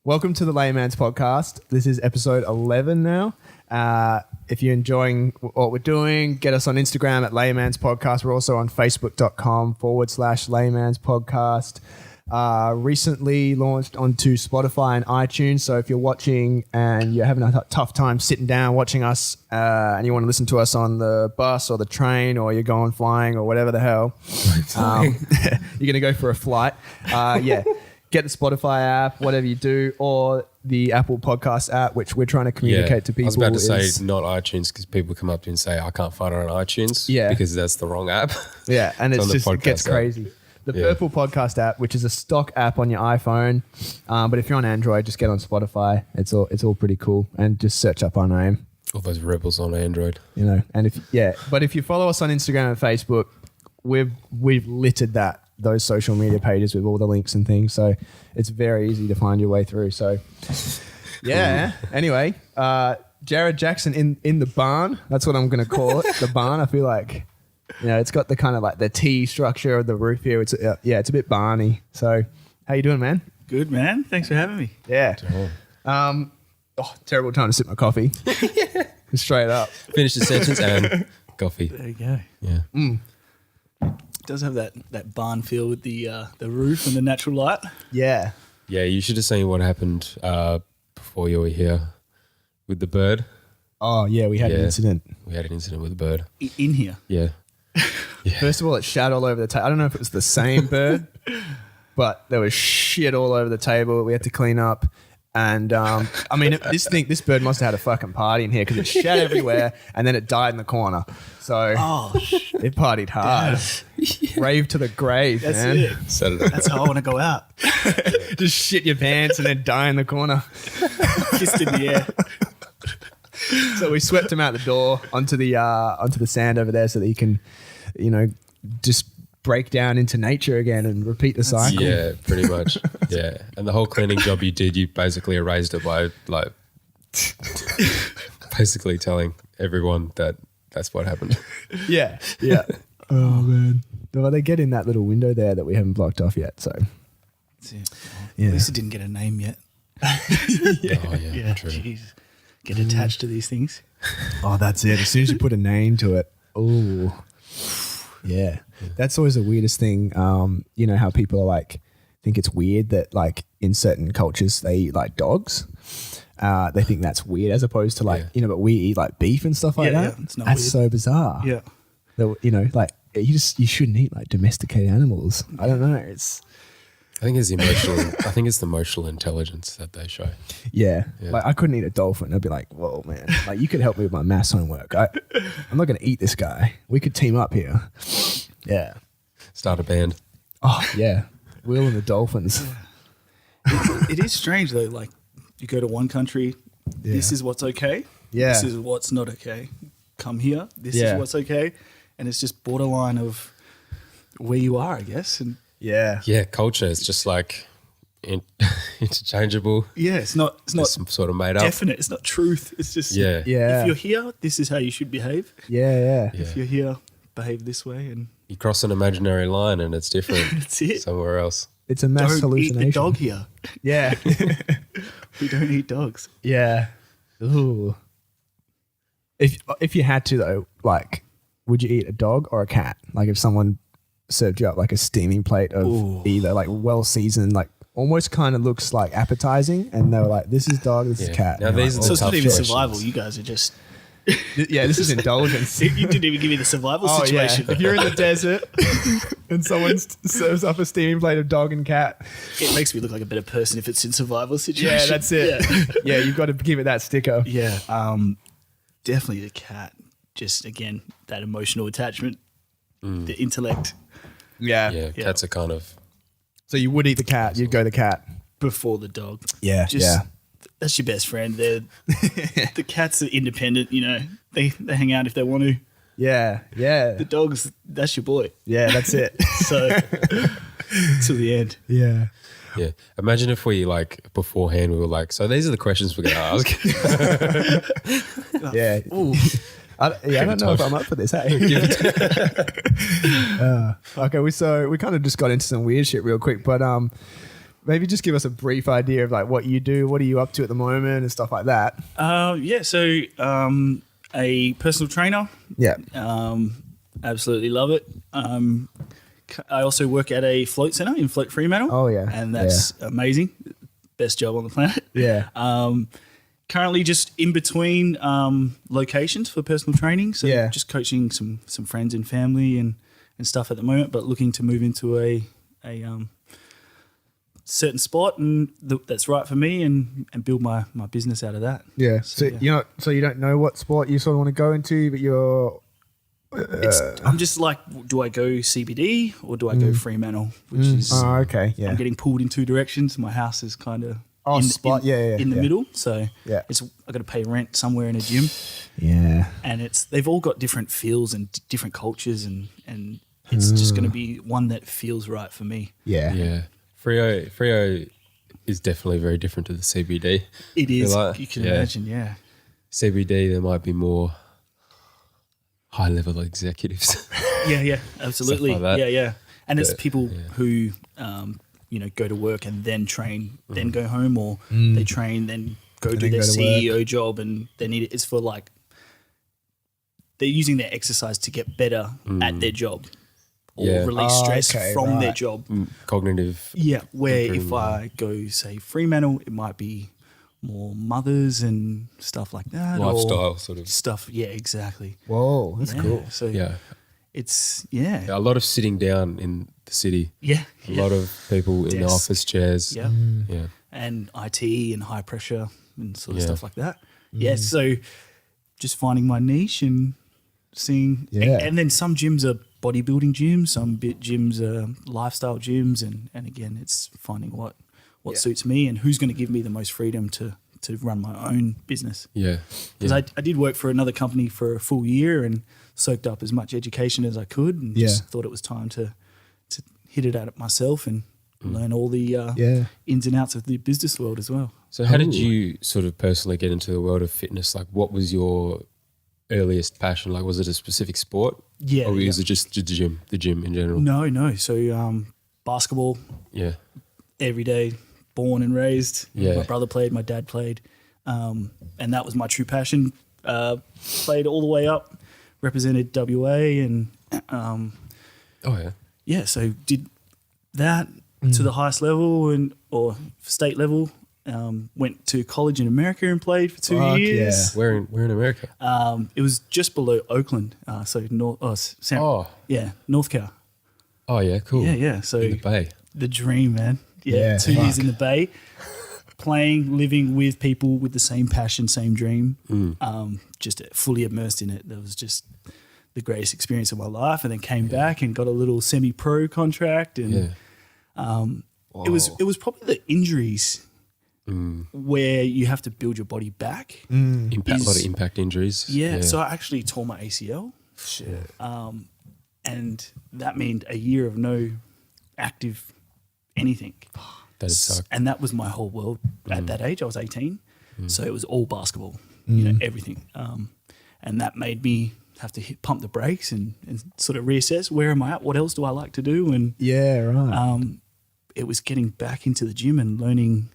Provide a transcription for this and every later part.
Welcome to the Layman's podcast. This is episode 11 now. If you're enjoying what we're doing, get us on Instagram at Layman's Podcast. We're also on facebook.com/Layman's Podcast. Recently launched onto Spotify and iTunes. So if you're watching and you're having a tough time sitting down watching us and you want to listen to us on the bus or the train or you're going flying or whatever the hell, you're going to go for a flight. Get the Spotify app, whatever you do, or the Apple Podcast app, which we're trying to communicate to people. I was about to say not iTunes because people come up to you and say, I can't find it on iTunes because that's the wrong app. Yeah, and it gets crazy. The Purple Podcast app, which is a stock app on your iPhone, but if you're on Android, just get on Spotify. It's all pretty cool, and just search up our name. All those rebels on Android, And if you follow us on Instagram and Facebook, we've littered those social media pages with all the links and things, so it's very easy to find your way through. So anyway, Jarrad Jackson in the barn, that's what I'm going to call it. The barn. I feel like it's got the kind of like the T structure of the roof here. It's a bit barny. So how you doing, man? Good, man. Thanks for having me. Terrible time to sip my coffee. Straight up. finish the sentence and coffee. There you go. It does have that barn feel with the roof and the natural light. Yeah. You should have seen what happened before you were here with the bird. Oh yeah, we had an incident. We had an incident with the bird In here. Yeah. First of all, it shat all over the table. I don't know if it was the same bird, but there was shit all over the table. We had to clean up. And this bird must have had a fucking party in here because it shat everywhere and then it died in the corner. So it partied hard. Rave to the grave, That's man. it. Saturday. That's how I want to go out. Just shit your pants and then die in the corner. Fist in the air. So we swept him out the door onto the sand over there so that he can, just break down into nature again and repeat the cycle. Yeah, pretty much. Yeah. And the whole cleaning job you did, you basically erased it by basically telling everyone that that's what happened. Yeah. Oh man. Well, they get in that little window there that we haven't blocked off yet. So That's it. At least it didn't get a name yet. Yeah, true. Jeez. Get attached to these things. Oh, that's it. As soon as you put a name to it. Oh, yeah. That's always the weirdest thing. How people are like, think it's weird that like in certain cultures they eat like dogs. They think that's weird as opposed to like, but we eat like beef and stuff like that. Yeah, it's not that's weird. so bizarre. Yeah. Like you shouldn't eat like domesticated animals. I don't know. I think it's the emotional intelligence that they show. Yeah. Like I couldn't eat a dolphin. I'd be like, whoa, man. Like you could help me with my maths homework. I'm not going to eat this guy. We could team up here. Yeah. Start a band. Oh, yeah. Will and the Dolphins. It is strange though. Like you go to one country, this is what's okay. Yeah. This is what's not okay. Come here. This is what's okay. And it's just borderline of where you are, I guess. And Yeah. Yeah, culture is just like interchangeable. yeah, it's not It's sort of made up. definite. It's not truth. It's just Yeah. if you're here, this is how you should behave. Yeah. If you're here, behave this way, and You cross an imaginary line and it's different that's it. somewhere else. It's a mass Don't hallucination. eat the dog here. Yeah. We don't eat dogs. Yeah. Ooh. If you had to though, like, would you eat a dog or a cat? Like if someone served you up like a steaming plate of either like well seasoned, like almost kind of looks like appetizing, and they were like, "This is dog, this is cat." Now And these like, are So the it's not tough even questions. survival. You guys are just. this is indulgence. You didn't even give me the survival situation. Yeah. If you're in the desert and someone serves up a steaming plate of dog and cat, It makes me look like a better person if it's in survival situation. yeah, that's it. Yeah, you've got to give it that sticker. Yeah. Definitely the cat. Just again, that emotional attachment, the intellect Yeah. Yeah, cats are kind of So you would eat the cat. You'd go the cat. before the dog. Yeah. Just that's your best friend. The cats are independent, They hang out if they want to. Yeah. Yeah. The dogs, that's your boy. Yeah. That's it. So till the end. Yeah. Yeah. Imagine if we like beforehand we were like, so these are the questions we're going to ask. Yeah. Ooh. I don't know if I'm up for this. Hey. Okay, we kind of just got into some weird shit real quick, but maybe just give us a brief idea of like what you do, what are you up to at the moment and stuff like that. A personal trainer. Yeah. Absolutely love it. I also work at a float center in Fremantle. Oh, yeah. And that's amazing. Best job on the planet. Yeah. Currently just in between locations for personal training. So just coaching some friends and family and stuff at the moment, but looking to move into a certain spot and that's right for me and build my business out of that. Yeah. So you don't know what sport you sort of want to go into, but you're I'm just like, do I go CBD or do I go Fremantle? Which is okay. Yeah. I'm getting pulled in two directions. My house is kind of in the middle, so I got to pay rent somewhere in a gym. Yeah. And they've all got different feels and different cultures and it's just going to be one that feels right for me. Yeah. Yeah. Freo is definitely very different to the CBD. It is. Like, you can imagine, yeah. CBD, there might be more high-level executives. Yeah, absolutely. Stuff like that. Yeah. And it's people who, go to work and then train, then go home, or they train, then go do their CEO job, and they need it. It's for like, they're using their exercise to get better at their job. Or release stress from their job. Cognitive. Yeah, where if I go, say, Fremantle, it might be more mothers and stuff like that. Lifestyle sort of. Stuff, yeah, exactly. Whoa, that's cool. So it's, a lot of sitting down in the city. Yeah. A lot of people in the office chairs. Yeah. Yeah. And IT and high pressure and sort of stuff like that. Yeah, so just finding my niche and seeing. And then some gyms are bodybuilding gyms, some gyms are lifestyle gyms, and again, it's finding what suits me and who's going to give me the most freedom to run my own business. Yeah. Because I did work for another company for a full year and soaked up as much education as I could and just thought it was time to hit it at it myself and learn all the ins and outs of the business world as well. So how did you sort of personally get into the world of fitness? Like what was your earliest passion? Like was it a specific sport? Yeah. Or was it just the gym in general? No. So basketball. Yeah. Every day, born and raised. Yeah. My brother played, my dad played. And that was my true passion. Played all the way up, represented WA and so did that to the highest level or state level. Went to college in America and played for 2 years. Yeah. Where in America? It was just below Oakland, so North Cal. Oh yeah, cool. Yeah. So in the Bay. The dream, man. Yeah, 2 years in the Bay, playing, living with people with the same passion, same dream. Just fully immersed in it. That was just the greatest experience of my life. And then came back and got a little semi-pro contract, and it was probably the injuries. Where you have to build your body back. A lot of impact injuries. Yeah, so I actually tore my ACL. Shit. And that meant a year of no active anything. That sucked. And that was my whole world at that age. I was 18. So it was all basketball, everything. And that made me have to pump the brakes and sort of reassess, where am I at? What else do I like to do? And it was getting back into the gym and learning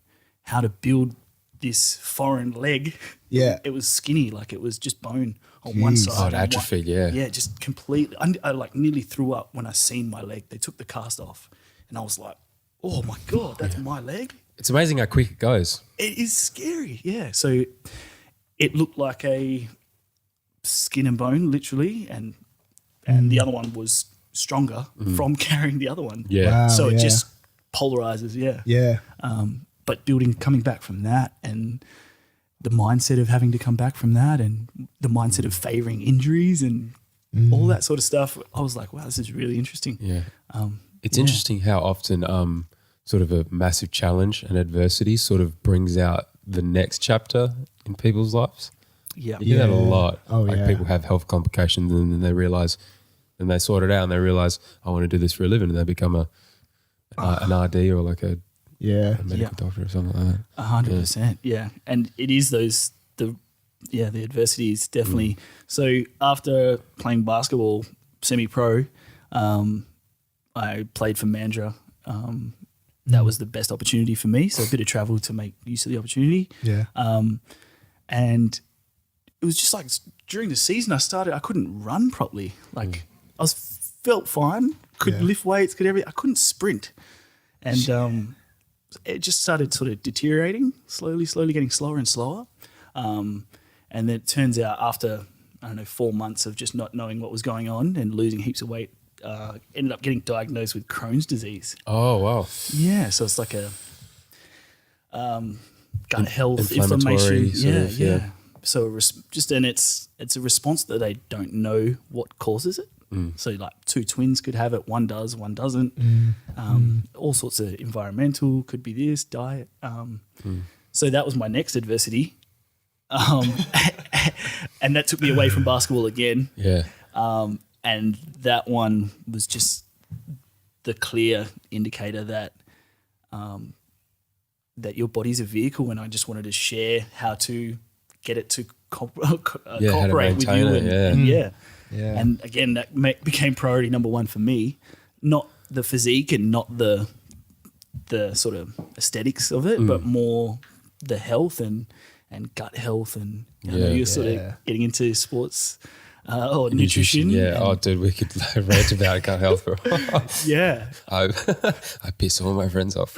how to build this foreign leg. Yeah. It was skinny, like it was just bone on one side. Oh, it atrophied, Yeah, just completely. I like nearly threw up when I seen my leg. They took the cast off and I was like, oh my God, that's my leg? It's amazing how quick it goes. It is scary, yeah. So it looked like a skin and bone, literally, and the other one was stronger from carrying the other one. Yeah. Wow, So it just polarizes, Yeah. But coming back from that and the mindset of having to come back from that and the mindset of favoring injuries and all that sort of stuff, I was like, wow, this is really interesting. Yeah. It's interesting how often sort of a massive challenge and adversity sort of brings out the next chapter in people's lives. Yeah. You hear that a lot. Oh, like people have health complications and then they realize, and they sort it out and they realize, I want to do this for a living, and they become an RD or like a medical doctor or something like that. 100%. Yeah. And it is the adversity is definitely. So after playing basketball semi-pro, I played for Mandurah that was the best opportunity for me. So a bit of travel to make use of the opportunity. Yeah. And it was just like during the season I couldn't run properly. Like I felt fine, could lift weights, could everything. I couldn't sprint. And it just started sort of deteriorating, slowly getting slower and slower. And then it turns out after, 4 months of just not knowing what was going on and losing heaps of weight, ended up getting diagnosed with Crohn's disease. Oh, wow. Yeah, so it's like a gut health inflammatory inflammation. sort of. So it's a response that they don't know what causes it. So like 2 twins could have it, one does, one doesn't. All sorts of environmental, could be this, diet. So that was my next adversity. And that took me away from basketball again. Yeah. And that one was just the clear indicator that that your body's a vehicle, and I just wanted to share how to get it to cooperate with you. And again, that became priority number one for me, not the physique and not the sort of aesthetics of it, but more the health and gut health. And you're sort of getting into sports or nutrition. Yeah. Oh, dude, we could rant about gut health for a while. Yeah. I piss all my friends off.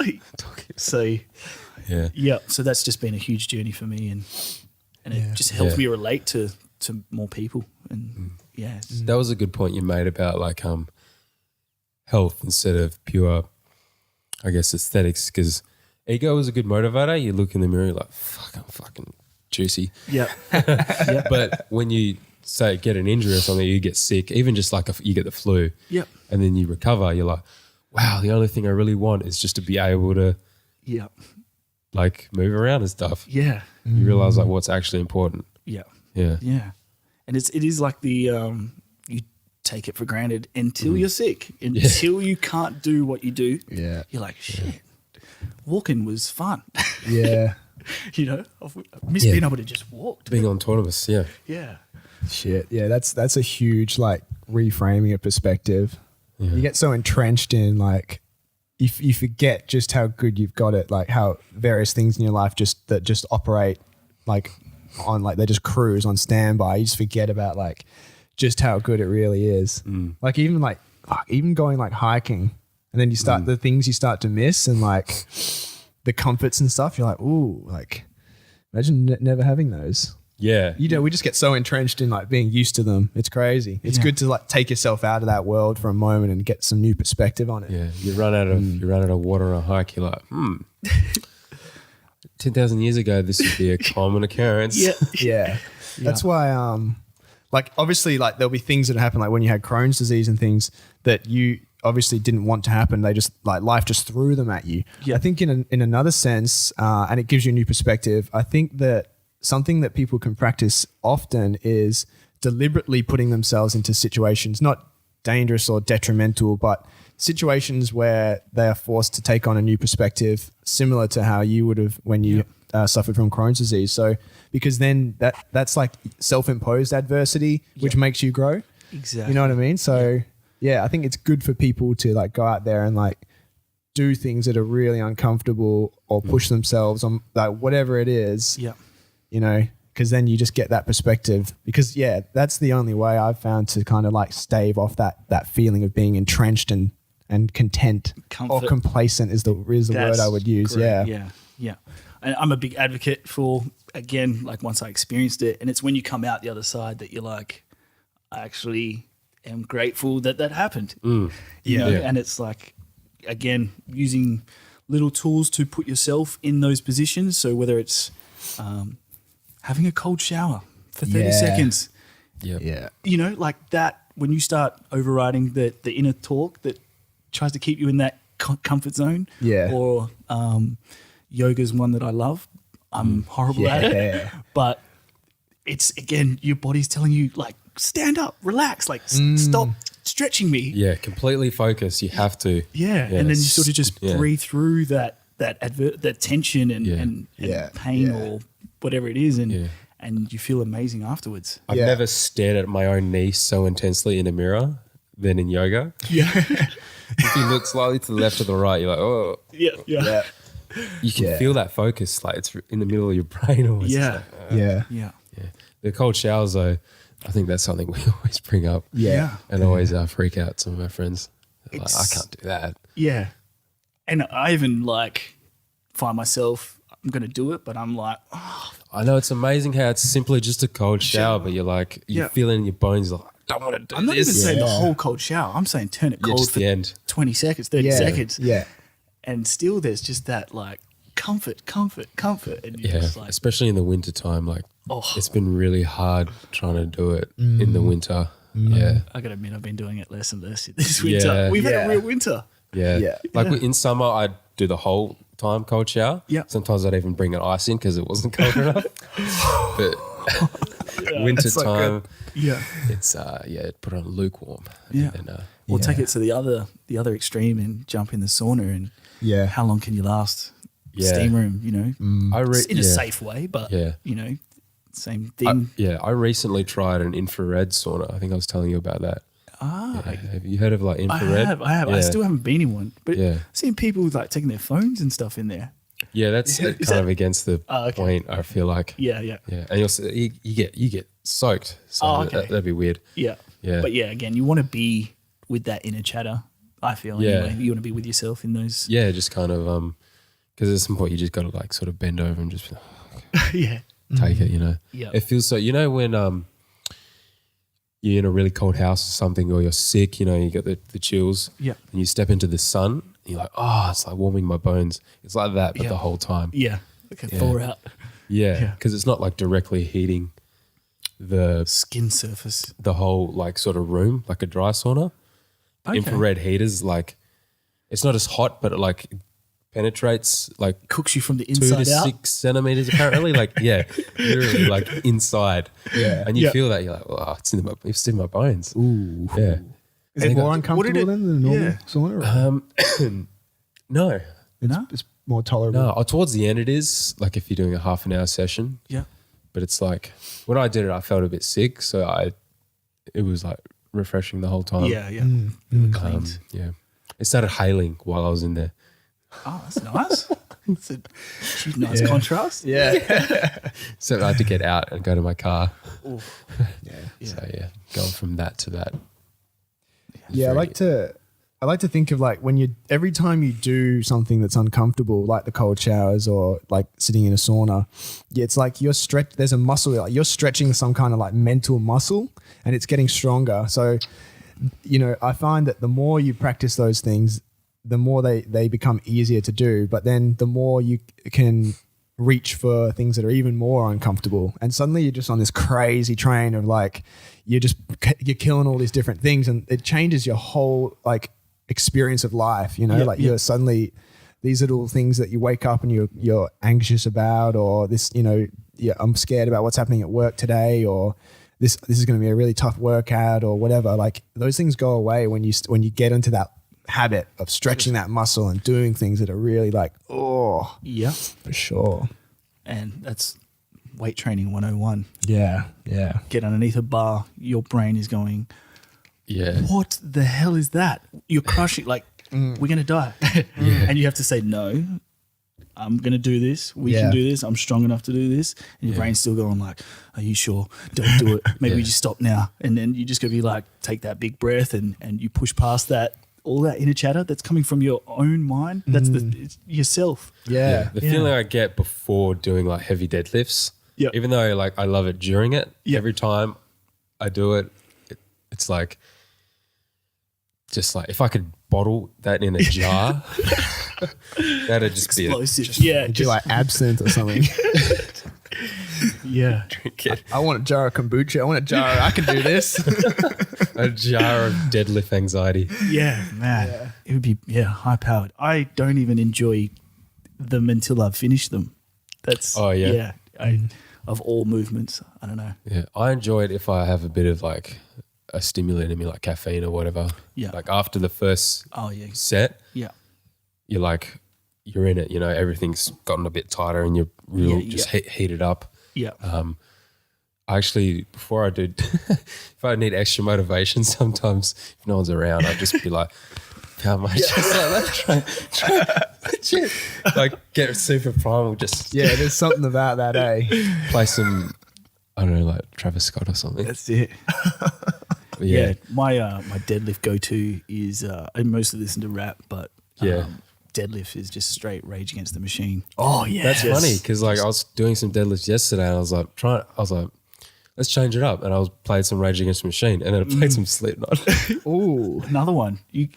So, yeah. So that's just been a huge journey for me, and it just helps me relate to more people. And that was a good point you made about like health instead of pure, I guess, aesthetics, because ego is a good motivator. You look in the mirror, you're like, fuck, I'm fucking juicy. Yeah. But when you say get an injury or something, you get sick, even just like you get the flu, and then you recover, you're like, wow, the only thing I really want is just to be able to like move around and stuff. Yeah. You realize like what's actually important. Yeah. Yeah. And it is like the you take it for granted until you're sick, until you can't do what you do. Yeah. You're like, shit, walking was fun. Yeah. I miss being able to just walk. Being autonomous, Yeah. Shit. Yeah, that's a huge like reframing of perspective. Yeah. You get so entrenched in like you forget just how good you've got it, like how various things in your life just operate like on like they just cruise on standby. You just forget about like just how good it really is. Like even going like hiking, and then you start the things you start to miss and like the comforts and stuff. You're like, ooh, like imagine never having those. Yeah. We just get so entrenched in like being used to them. It's crazy. It's good to like take yourself out of that world for a moment and get some new perspective on it. Yeah. You run out of water on a hike. You're like, 10,000 years ago, this would be a common occurrence. Yeah. That's why, like obviously like there'll be things that happen like when you had Crohn's disease and things that you obviously didn't want to happen. They just like life just threw them at you. Yeah. I think in another sense, and it gives you a new perspective. I think that something that people can practice often is deliberately putting themselves into situations, not dangerous or detrimental, but situations where they are forced to take on a new perspective, similar to how you would have when you suffered from Crohn's disease. So, because then that's like self-imposed adversity, which makes you grow. Exactly. You know what I mean? So I think it's good for people to like go out there and like do things that are really uncomfortable or push themselves on like whatever it is. Yeah. Because then you just get that perspective, because that's the only way I've found to kind of like stave off that feeling of being entrenched and content. Comfort. Or complacent is the word I would use. Great. Yeah. And I'm a big advocate for, again, like once I experienced it, and it's when you come out the other side that you're like, I actually am grateful that happened. You know? And it's like, again, using little tools to put yourself in those positions. So whether it's having a cold shower for 30 seconds. Yeah. Like that, when you start overriding the inner talk that tries to keep you in that comfort zone. Yeah. Or yoga's one that I love. I'm horrible at it. But it's, again, your body's telling you, like, stand up, relax, like stop stretching me. Yeah, completely focus. You have to. Yeah. And then you sort of just breathe through that tension and pain or whatever it is, and you feel amazing afterwards. I've never stared at my own knee so intensely in a mirror than in yoga. Yeah. If you look slightly to the left or the right, you're like, oh. Yeah. You can feel that focus, like it's in the middle of your brain almost. Yeah. Yeah. The cold showers, though, I think that's something we always bring up. Yeah. And always freak out some of my friends. Like, I can't do that. Yeah. And I even like find myself, I'm going to do it, but I'm like, I know it's amazing how it's simply just a cold shower, but you're like, you feel it in your bones, like, I don't want to do I'm not this. even saying the whole cold shower. I'm saying turn it cold just for the end. 20 seconds, 30 seconds. Yeah. And still there's just that like comfort. And you're Yeah, just like, especially in the winter time. Like, Oh. it's been really hard trying to do it in the winter. Yeah. I got to admit, I've been doing it less and less this winter. Yeah. We've had Yeah. a real winter. Yeah. Yeah. Like in summer, I'd do the whole time cold shower. Yeah. Sometimes I'd even bring an ice in because it wasn't cold enough. But winter so time, Yeah. it's put on lukewarm. Yeah. And then, Or take it to the other extreme and jump in the sauna and Yeah. how long can you last? Yeah. Steam room, you know, in a yeah. safe way, but Yeah. you know, same thing. I recently tried an infrared sauna. I think I was telling you about that. Have you heard of like infrared? I have. I Yeah. still haven't been in one, but Yeah. I've seen people like taking their phones and stuff in there. Yeah, that's kind of against the okay. point. I feel like. Yeah. Yeah, and you get soaked. So Okay. that'd be weird. Yeah. Yeah. But yeah, again, you want to be with that inner chatter. I feel Yeah. anyway. You want to be with yourself in those. Yeah, just kind of because at some point you just got to like sort of bend over and just Yeah. take it. You know. Yeah. It feels so. You know when you're in a really cold house or something, or you're sick. You know, you get the chills. Yeah. And you step into the sun. And you're like, oh, it's like warming my bones. It's like that, but the whole time. Yeah. Okay. Thaw out. Yeah, because it's not like directly heating the Skin surface. whole like sort of room like a dry sauna. Okay. Infrared heaters, like it's not as hot, but it like penetrates like Cooks you from the 2 inside to out. 6 centimeters apparently. Like literally like inside. Yeah. And you feel that you're like, oh, it's in my bones. Ooh. Yeah. Is it more uncomfortable than the normal sauna? Or? No, It's more tolerable. no. Towards the end it is like if you're doing a half an hour session, Yeah. but it's like when I did it, I felt a bit sick, so it was like refreshing the whole time. Yeah. Yeah. Cleaned. Yeah. It started hailing while I was in there. Oh, that's nice. It's a huge, nice contrast. Yeah. So I had to get out and go to my car. Yeah. So going from that to that. Yeah, I like to think of like when every time you do something that's uncomfortable, like the cold showers or like sitting in a sauna, it's like there's a muscle, like you're stretching some kind of like mental muscle and it's getting stronger. So, you know, I find that the more you practice those things, the more they become easier to do, but then the more you can reach for things that are even more uncomfortable. And suddenly you're just on this crazy train of like, you're killing all these different things and it changes your whole like experience of life, you know, you're suddenly these little things that you wake up and you're anxious about, or this, you know, I'm scared about what's happening at work today, or this is going to be a really tough workout or whatever. Like those things go away when you get into that habit of stretching that muscle and doing things that are really like, oh, Yeah. for sure. And that's weight training 101. Yeah. Yeah. Get underneath a bar, your brain is going, Yeah. what the hell is that? You're crushing, like, we're going to die. And you have to say, no, I'm going to do this. We can do this. I'm strong enough to do this. And your brain's still going like, are you sure? Don't do it. Maybe we just stop now. And then you just got to be like, take that big breath and you push past that, all that inner chatter that's coming from your own mind. That's it's yourself. Yeah. The feeling I get before doing like heavy deadlifts, even though like I love it during it, every time I do it, it's like, just like if I could bottle that in a jar, that'd just Explosive. be it. Do like absinthe or something. Yeah. Drink it. I want a jar of kombucha. I want a jar. I can do this. A jar of deadlift anxiety. Yeah, man. It would be, high powered. I don't even enjoy them until I've finished them. That's, of all movements. I don't know. Yeah, I enjoy it if I have a bit of like a stimulant in me, like caffeine or whatever. Yeah. Like after the first set, Yeah. you're in it, you know, everything's gotten a bit tighter and you're just heated up. Yeah. I actually, before I did, if I need extra motivation, sometimes if no one's around, I'd just be like, how much? Just like that. Try, legit. Like get super primal. Just there's something about that, eh? play some, I don't know, like Travis Scott or something. That's it. But yeah. My deadlift go-to is I mostly listen to rap, but deadlift is just straight Rage Against the Machine. Oh yeah, That's funny because like I was doing some deadlifts yesterday and I was like, let's change it up. And I was played some Rage Against the Machine and then I played some Slipknot. Ooh, another one. You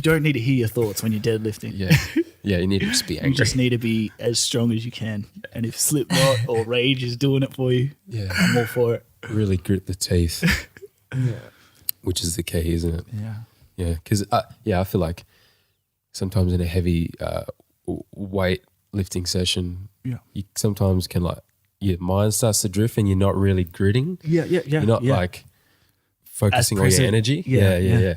don't need to hear your thoughts when you're deadlifting. Yeah, you need to just be angry. You just need to be as strong as you can. And if Slipknot or Rage is doing it for you, I'm all for it. Really grit the teeth. Which is the key, isn't it? Yeah, because I feel like sometimes in a heavy weight lifting session, you sometimes can like your mind starts to drift and you're not really gritting. You're not like focusing on your energy. Yeah.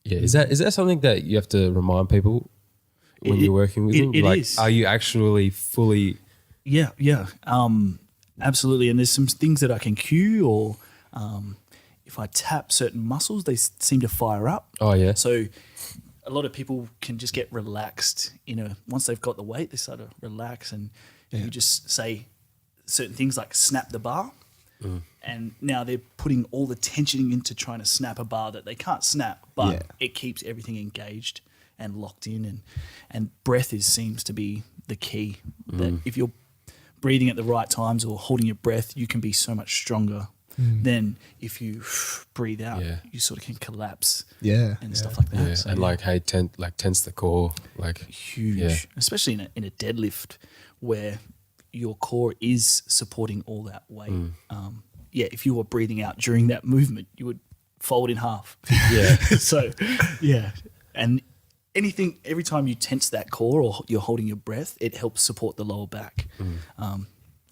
Is that something that you have to remind people when you're working with them? It like, is. Are you actually fully? Yeah. Absolutely. And there's some things that I can cue, or if I tap certain muscles, they seem to fire up. Oh yeah. So a lot of people can just get relaxed. Once they've got the weight, they start to relax, and you just say certain things like snap the bar. And now they're putting all the tension into trying to snap a bar that they can't snap, but it keeps everything engaged and locked in. And breath seems to be the key. That if you're breathing at the right times or holding your breath, you can be so much stronger than if you breathe out. You sort of can collapse and stuff like that. So, and like, hey, tense the core. Like huge, especially in a deadlift where your core is supporting all that weight. If you were breathing out during that movement, you would fold in half. And every time you tense that core or you're holding your breath, it helps support the lower back.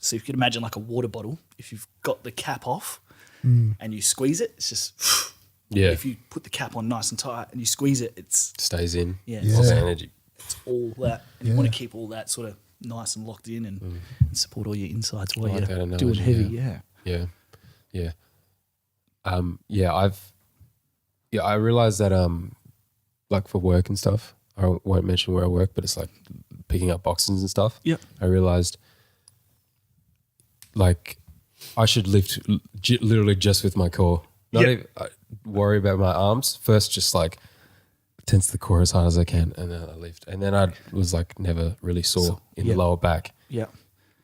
So if you could imagine like a water bottle, if you've got the cap off and you squeeze it, it's just If you put the cap on nice and tight and you squeeze it, it stays in. It's energy. It's all that. And you want to keep all that sort of nice and locked in and support all your insides while you're doing heavy. I realized that like for work and stuff, I won't mention where I work, but it's like picking up boxes and stuff. I realized like I should lift literally just with my core. Not even worry about my arms. First just like tense the core as hard as I can and then I lift. And then I was like never really sore in the lower back.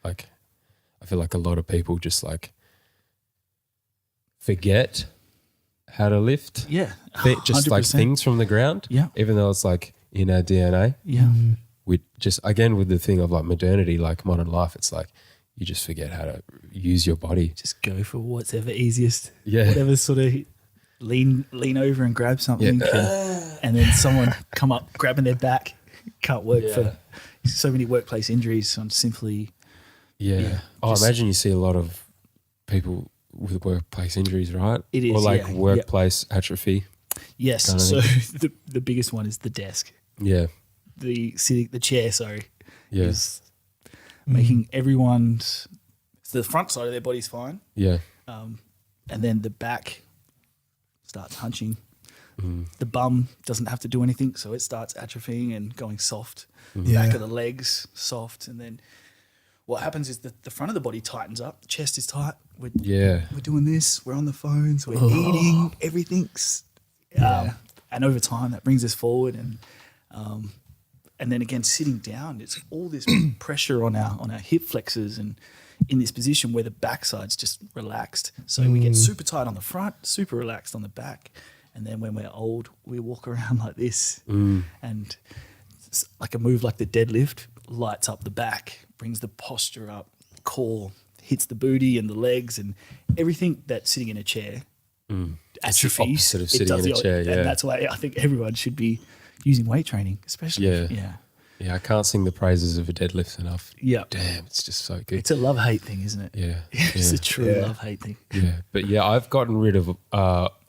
Like I feel like a lot of people just like forget how to lift. Just 100%. Like things from the ground. Even though it's like in our DNA. We just, again, with the thing of like modernity, like modern life, it's like you just forget how to use your body. Just go for whatever easiest. Whatever sort of lean over and grab something. And then someone come up grabbing their back. Can't work for so many workplace injuries on simply. Imagine you see a lot of people with workplace injuries, right? It is, or like workplace atrophy. Yes. So the biggest one is the desk. The chair. Sorry. Is making everyone's the front side of their body's fine. And then the back starts hunching. The bum doesn't have to do anything, so it starts atrophying and going soft. Back of the legs soft, and then what happens is the front of the body tightens up. The chest is tight. We're doing this. We're on the phones. We're eating. Everything's and over time that brings us forward, and then again sitting down, it's all this pressure on our hip flexors and in this position where the backside's just relaxed. So we get super tight on the front, super relaxed on the back, and then when we're old, we walk around like this, and like a move like the deadlift lights up the back, brings the posture up, core hits the booty and the legs and everything that's sitting in a chair atrophies. Opposite of sitting in a chair, and that's why I think everyone should be using weight training, especially. Yeah, I can't sing the praises of a deadlift enough. Damn, it's just so good. It's a love-hate thing, isn't it? It's a true love-hate thing. But I've gotten rid of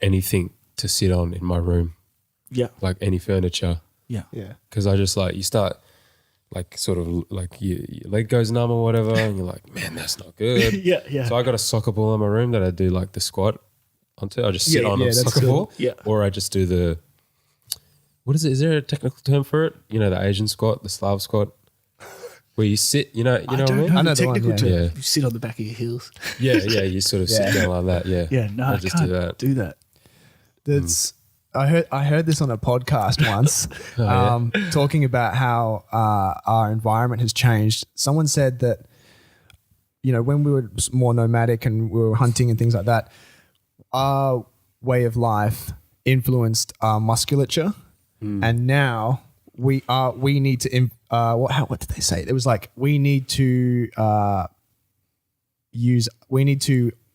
anything to sit on in my room. Like any furniture. Because I just like, you start like sort of like your leg goes numb or whatever, and you're like, man, that's not good. Yeah. So I got a soccer ball in my room that I do like the squat onto. I just sit on a soccer ball, or I just do the, what is it? Is there a technical term for it? You know, the Asian squat, the Slav squat, where you sit. You know what I mean? I know the technical term. Yeah. You sit on the back of your heels. Yeah. You sort of sit down like that. Yeah. Yeah. No, I just can't do that. That's I heard this on a podcast once, talking about how our environment has changed. Someone said that, you know, when we were more nomadic and we were hunting and things like that, our way of life influenced our musculature, and now we need to what did they say? It was like we need to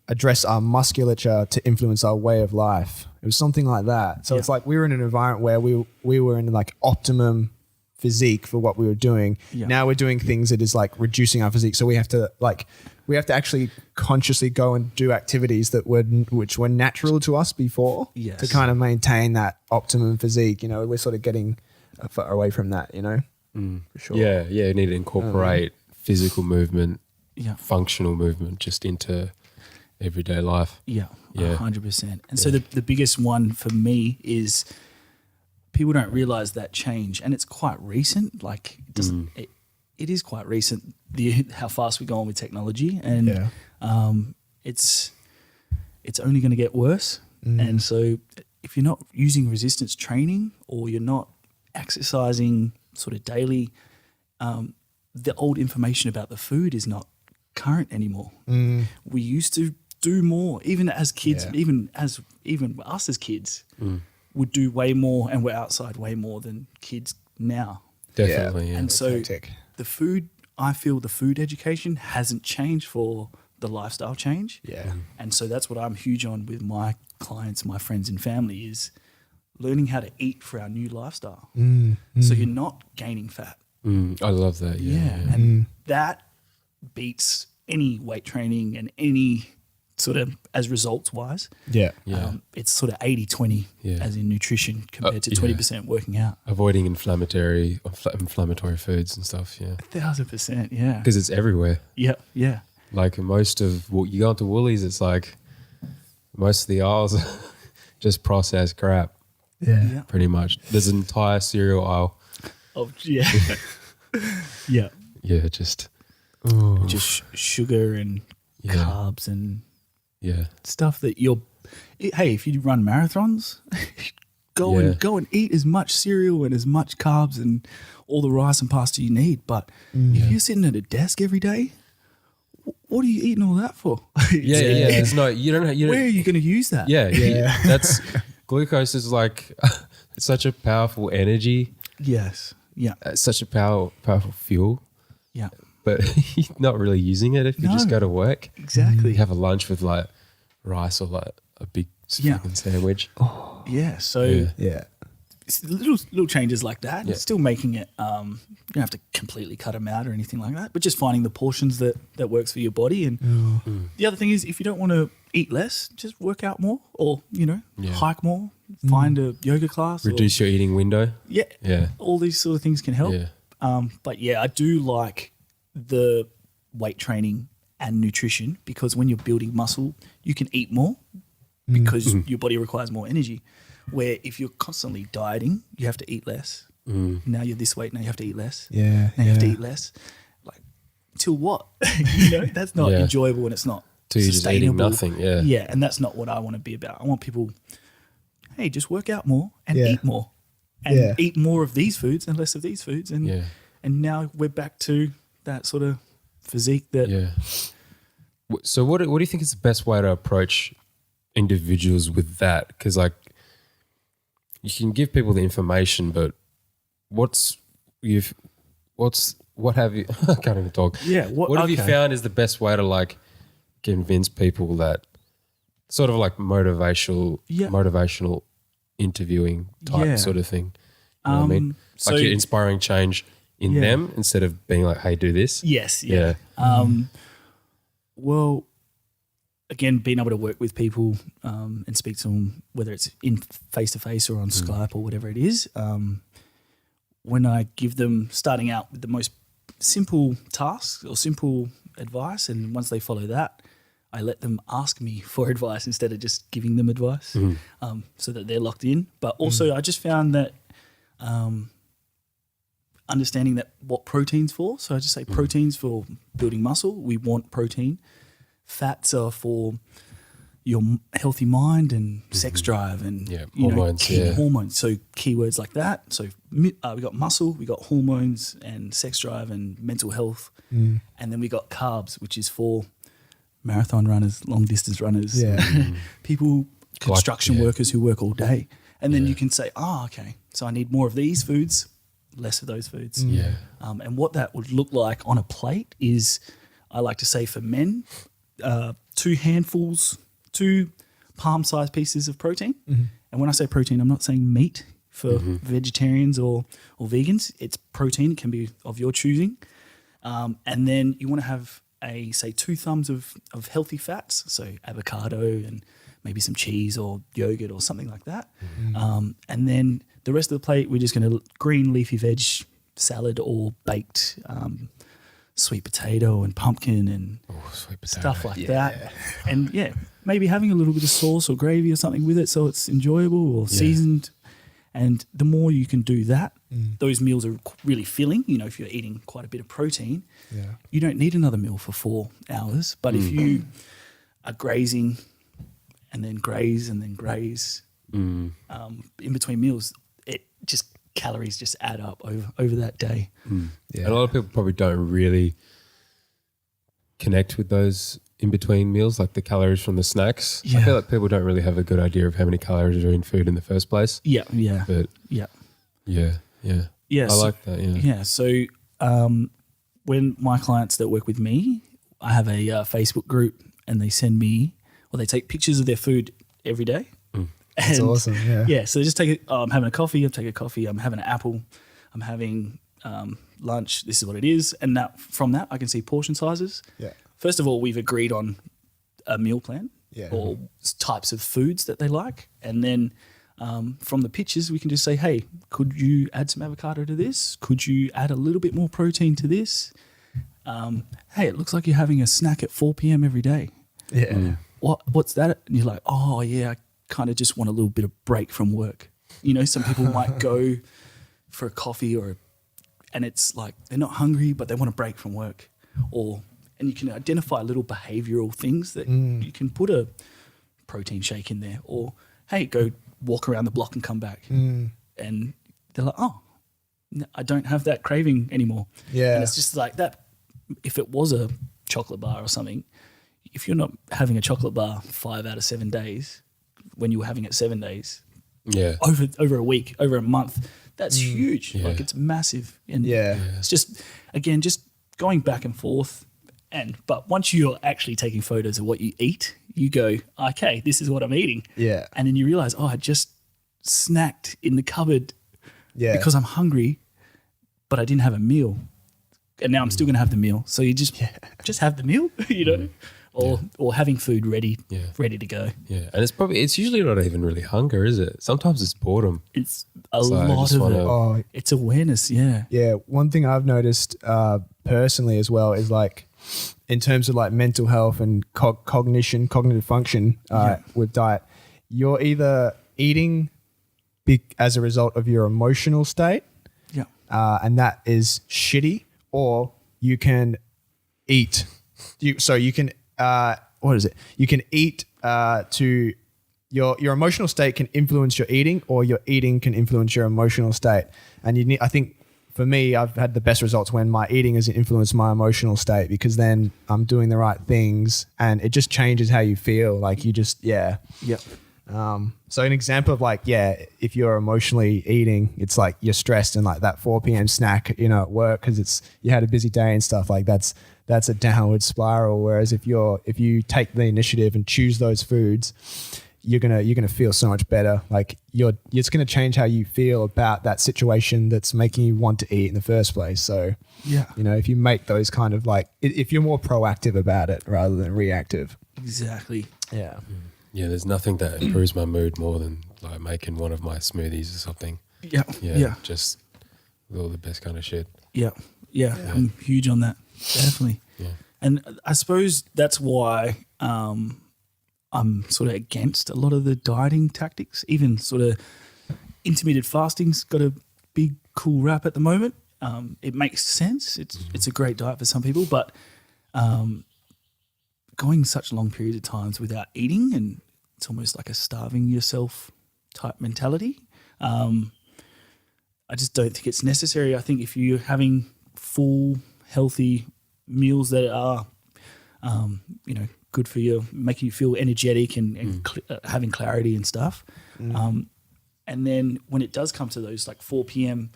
address our musculature to influence our way of life. It was something like that. So it's like we were in an environment where we were in like optimum physique for what we were doing. Yeah. Now we're doing things that is like reducing our physique. So we have to actually consciously go and do activities which were natural to us before to kind of maintain that optimum physique. You know, we're sort of getting far away from that, you know, for sure. Yeah. You need to incorporate physical movement, functional movement just into everyday life. Yeah. 100%. And so the biggest one for me is people don't realize that change, and it's quite recent. Like it is quite recent, how fast we go on with technology, and it's only going to get worse. And so if you're not using resistance training or you're not exercising sort of daily, the old information about the food is not current anymore. We used to do more, even as kids, even us as kids would do way more, and we're outside way more than kids now. Definitely. Yeah. And so the food, I feel the food education hasn't changed for the lifestyle change. Yeah. And so that's what I'm huge on with my clients, my friends and family, is learning how to eat for our new lifestyle. So you're not gaining fat. I love that. Yeah. And that beats any weight training and any sort of as results wise. It's sort of 80-20 as in nutrition compared to 20% working out. Avoiding inflammatory foods and stuff. 1,000%. Yeah. Because it's everywhere. Yeah. Like most of what you go into Woolies, it's like most of the aisles are just processed crap. Yeah. Pretty much. There's an entire cereal aisle. Yeah. Yeah, just sugar and carbs and stuff that if you run marathons, go and eat as much cereal and as much carbs and all the rice and pasta you need. But if you're sitting at a desk every day, what are you eating all that for? It's not, you don't. Where are you going to use that? That's glucose is like it's such a powerful energy. Yes. Yeah. It's such a powerful fuel. Yeah. But you're not really using it if you just go to work. Exactly. You have a lunch with like rice or like a big fucking sandwich. Yeah. So it's little changes like that. It's still making it. You don't have to completely cut them out or anything like that, but just finding the portions that works for your body. And the other thing is, if you don't want to eat less, just work out more, or hike more, find a yoga class, reduce your eating window. Yeah. All these sort of things can help. But I do like the weight training and nutrition, because when you're building muscle, you can eat more because your body requires more energy. Where if you're constantly dieting, you have to eat less. Now you're this weight, now you have to eat less. Now you have to eat less. Like, till what? That's not enjoyable, and it's not till you're just eating nothing. Yeah, and that's not what I want to be about. I want people, hey, just work out more and eat more. And eat more of these foods and less of these foods. And now we're back to that sort of physique that... So what do you think is the best way to approach individuals with that? Because like, you can give people the information, but what have you? I can't even talk. Yeah. What have you found is the best way to like convince people that sort of like motivational interviewing type sort of thing? You know what I mean? Like you're inspiring change in them instead of being like, hey, do this. Yes. Yeah. Well, again, being able to work with people and speak to them, whether it's in face-to-face or on Skype or whatever it is, when I give them starting out with the most simple tasks or simple advice, and once they follow that, I let them ask me for advice instead of just giving them advice, so that they're locked in. But also I just found that understanding that what protein's for. So I just say protein's for building muscle. We want protein. Fats are for your healthy mind and sex drive and hormones. Hormones. So keywords like that. So we got muscle, we got hormones and sex drive and mental health, and then we got carbs, which is for marathon runners, long distance runners, people, construction workers who work all day. And then you can say, okay, so I need more of these foods, less of those foods. And what that would look like on a plate is, I like to say for men, 2 handfuls, 2 palm-sized pieces of protein. And when I say protein, I'm not saying meat for vegetarians or vegans. It's protein. It can be of your choosing. And then you want to have say 2 thumbs of healthy fats, so avocado and maybe some cheese or yogurt or something like that. And then the rest of the plate, we're just going to green leafy veg salad or baked sweet potato and pumpkin and stuff like that. And maybe having a little bit of sauce or gravy or something with it so it's enjoyable or seasoned. And the more you can do that, those meals are really filling. You know, if you're eating quite a bit of protein, you don't need another meal for 4 hours. But if you are grazing and then graze in between meals, calories just add up over that day. And a lot of people probably don't really connect with those in between meals, like the calories from the snacks. I feel like people don't really have a good idea of how many calories are in food in the first place. But I like that. So when my clients that work with me, I have a Facebook group, and they send me, or they take pictures of their food every day. That's awesome. So just take it. I'm having a coffee. I'm taking a coffee. I'm having an apple. I'm having lunch. This is what it is. And from that, I can see portion sizes. First of all, we've agreed on a meal plan or types of foods that they like. And then from the pictures, we can just say, hey, could you add some avocado to this? Could you add a little bit more protein to this? Hey, it looks like you're having a snack at 4 p.m. every day. What's that? And you're like, oh, yeah, I kind of just want a little bit of break from work. You know, some people might go for a coffee and it's like they're not hungry, but they want a break from work. And you can identify little behavioral things that you can put a protein shake in there, or, hey, go walk around the block and come back. And they're like, oh, I don't have that craving anymore. And it's just like that. If it was a chocolate bar or something, if you're not having a chocolate bar 5 out of 7 days, when you were having it 7 days, over a week, over a month, that's huge. Like, it's massive. And it's just, again, just going back and forth. But once you're actually taking photos of what you eat, you go, okay, this is what I'm eating. And then you realize, oh, I just snacked in the cupboard because I'm hungry, but I didn't have a meal. And now I'm still going to have the meal. So you just have the meal, you know, or having food ready to go. And it's usually not even really hunger, is it? Sometimes it's boredom. It's a lot of it. It's awareness. One thing I've noticed personally as well is, like, in terms of like mental health and cognitive function with diet, you're either eating as a result of your emotional state, and that is shitty, or you can eat. You can You can eat to your emotional state can influence your eating, or your eating can influence your emotional state. And I think for me, I've had the best results when my eating has influenced my emotional state, because then I'm doing the right things and it just changes how you feel. Like you just, so an example of if you're emotionally eating, it's like you're stressed, and like that 4 p.m. snack, at work, because you had a busy day and stuff, like that's a downward spiral. Whereas if you take the initiative and choose those foods, you're gonna feel so much better. Like it's gonna change how you feel about that situation that's making you want to eat in the first place. So if you make those kind of if you're more proactive about it rather than reactive. Exactly. Yeah. Yeah, there's nothing that improves my mood more than like making one of my smoothies or something. Yeah. Just with all the best kind of shit. Yeah. I'm huge on that. Definitely. Yeah. And I suppose that's why I'm sort of against a lot of the dieting tactics. Even sort of intermittent fasting's got a big cool rap at the moment. It makes sense. It's a great diet for some people, but going such long periods of times without eating, and it's almost like a starving yourself type mentality. I just don't think it's necessary. I think if you're having full, healthy meals that are, good for you, making you feel energetic and having clarity and stuff. And then when it does come to those like 4 p.m.,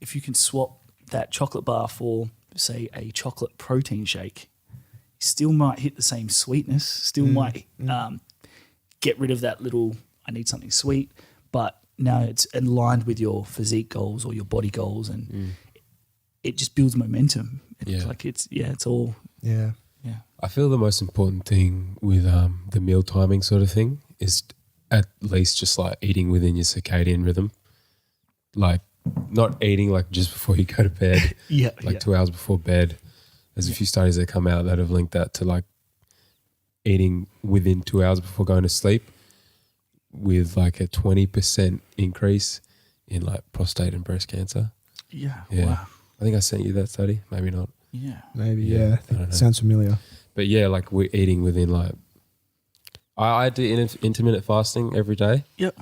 if you can swap that chocolate bar for, say, a chocolate protein shake, you still might hit the same sweetness, still might get rid of that little, I need something sweet, but now it's aligned with your physique goals or your body goals, and it just builds momentum. It's all. Yeah. Yeah. I feel the most important thing with the meal timing sort of thing is at least just like eating within your circadian rhythm. Like not eating like just before you go to bed, 2 hours before bed. There's a few studies that come out that have linked that to like eating within 2 hours before going to sleep, with like a 20% increase in like prostate and breast cancer. Yeah. Wow. I think I sent you that study. Maybe not. Yeah. Maybe, Yeah, yeah. I think it sounds familiar. But yeah, like we're eating within like, I do intermittent fasting every day. Yep.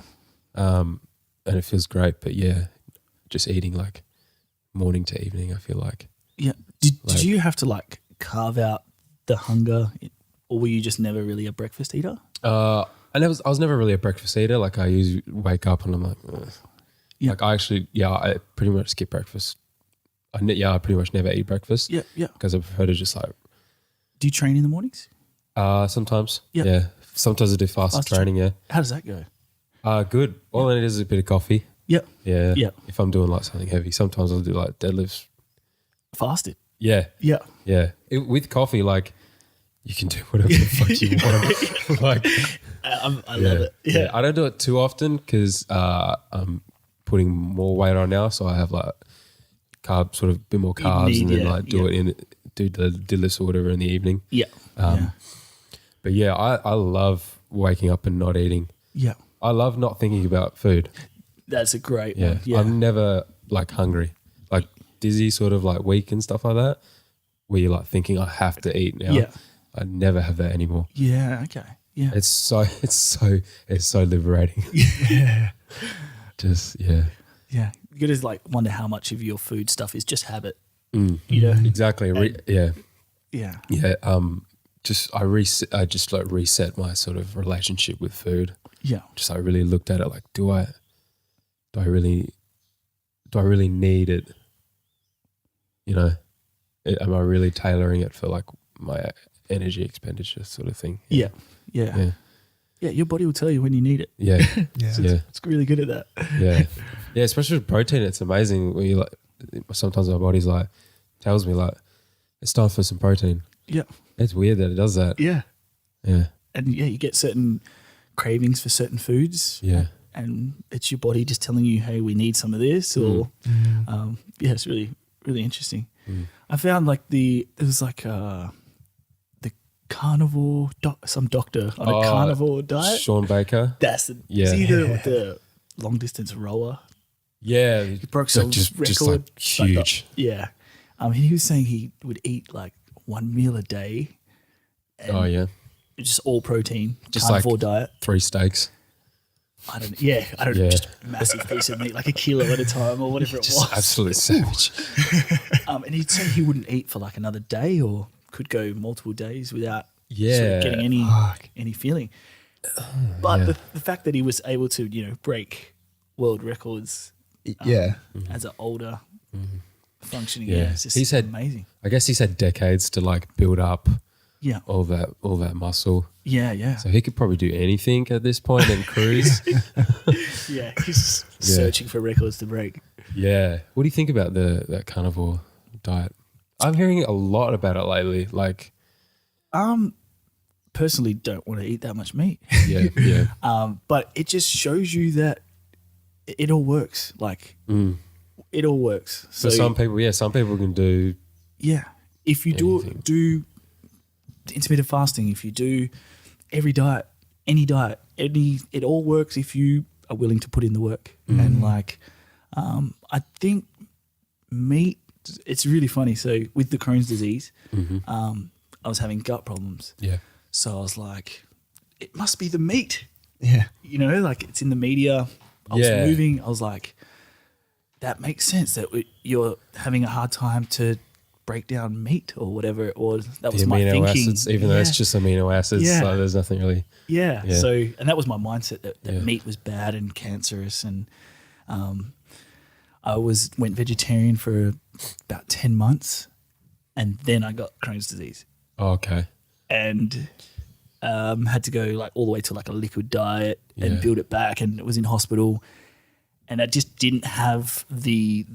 And it feels great. But yeah, just eating like morning to evening, I feel like. Yeah. Did you have to like carve out the hunger, or were you just never really a breakfast eater? I was never really a breakfast eater. Like I usually wake up and I'm like, ugh. Yeah. Like I pretty much skip breakfast. I pretty much never eat breakfast. Yeah. Because I prefer to just like. Do you train in the mornings? Sometimes. Yep. Yeah. Sometimes I do fasted training. Yeah. How does that go? Good. All I need is a bit of coffee. Yep. Yeah. Yep. If I'm doing like something heavy, sometimes I'll do like deadlifts. Fasted. Yeah. Yeah. Yeah. with coffee, like you can do whatever the fuck you want. Like, I love it. Yeah. I don't do it too often because I'm putting more weight on now, so I have like sort of a bit more carbs, and then do the deadlifts or whatever in the evening. Yeah. But yeah, I love waking up and not eating. Yeah. I love not thinking about food. That's a great Yeah. one. Yeah. I'm never like hungry, like dizzy, sort of like weak and stuff like that, where you're like thinking I have to eat now. Yeah. I never have that anymore. Yeah. Okay. Yeah. It's so liberating. Yeah. Just yeah. Yeah. You just like wonder how much of your food stuff is just habit. You know? Exactly. Yeah. Yeah. Yeah. I just like reset my sort of relationship with food. Yeah. Just I really looked at it like, do I really need it? You know, am I really tailoring it for like my energy expenditure sort of thing? Yeah. Yeah. Your body will tell you when you need it. Yeah. Yeah. It's really good at that. Yeah. Yeah. Especially with protein, it's amazing when you like. Sometimes my body's like tells me like it's time for some protein. Yeah. It's weird that it does that. Yeah. Yeah. And you get certain cravings for certain foods. Yeah. And it's your body just telling you, hey, we need some of this, or it's really, really interesting. I found like there was like the carnivore some doctor on a carnivore diet. Sean Baker. That's is he the long distance rower? Yeah, He broke some record. just like huge. He was saying he would eat like one meal a day. And just all protein, Just carnivore like diet. 3 steaks. I don't know, just a massive piece of meat, like a kilo at a time or whatever it Just was. absolute savage. And he'd say he wouldn't eat for like another day, or could go multiple days without sort of getting any feeling. But the fact that he was able to, break world records as an older functioning, it's just amazing. I guess he's had decades to like build up all that muscle. Yeah. So he could probably do anything at this point and cruise. He's searching for records to break. Yeah. What do you think about that carnivore diet? I'm hearing a lot about it lately. Like, personally don't want to eat that much meat. Yeah. But it just shows you that it all works. Like It all works. For some people can do. Yeah. If you do intermittent fasting, if you do every diet, any diet, it all works if you are willing to put in the work. And like, I think meat, it's really funny. So with the Crohn's disease, I was having gut problems. Yeah. So I was like, it must be the meat. Yeah. You know, like it's in the media. I was moving. I was like, that makes sense that you're having a hard time to break down meat or whatever it was. That was my thinking. Acids, even though it's just amino acids, so there's nothing really. Yeah. So, and that was my mindset that meat was bad and cancerous. And I went vegetarian for about 10 months, and then I got Crohn's disease. Oh, okay. And had to go like all the way to like a liquid diet and build it back, and it was in hospital, and I just didn't have the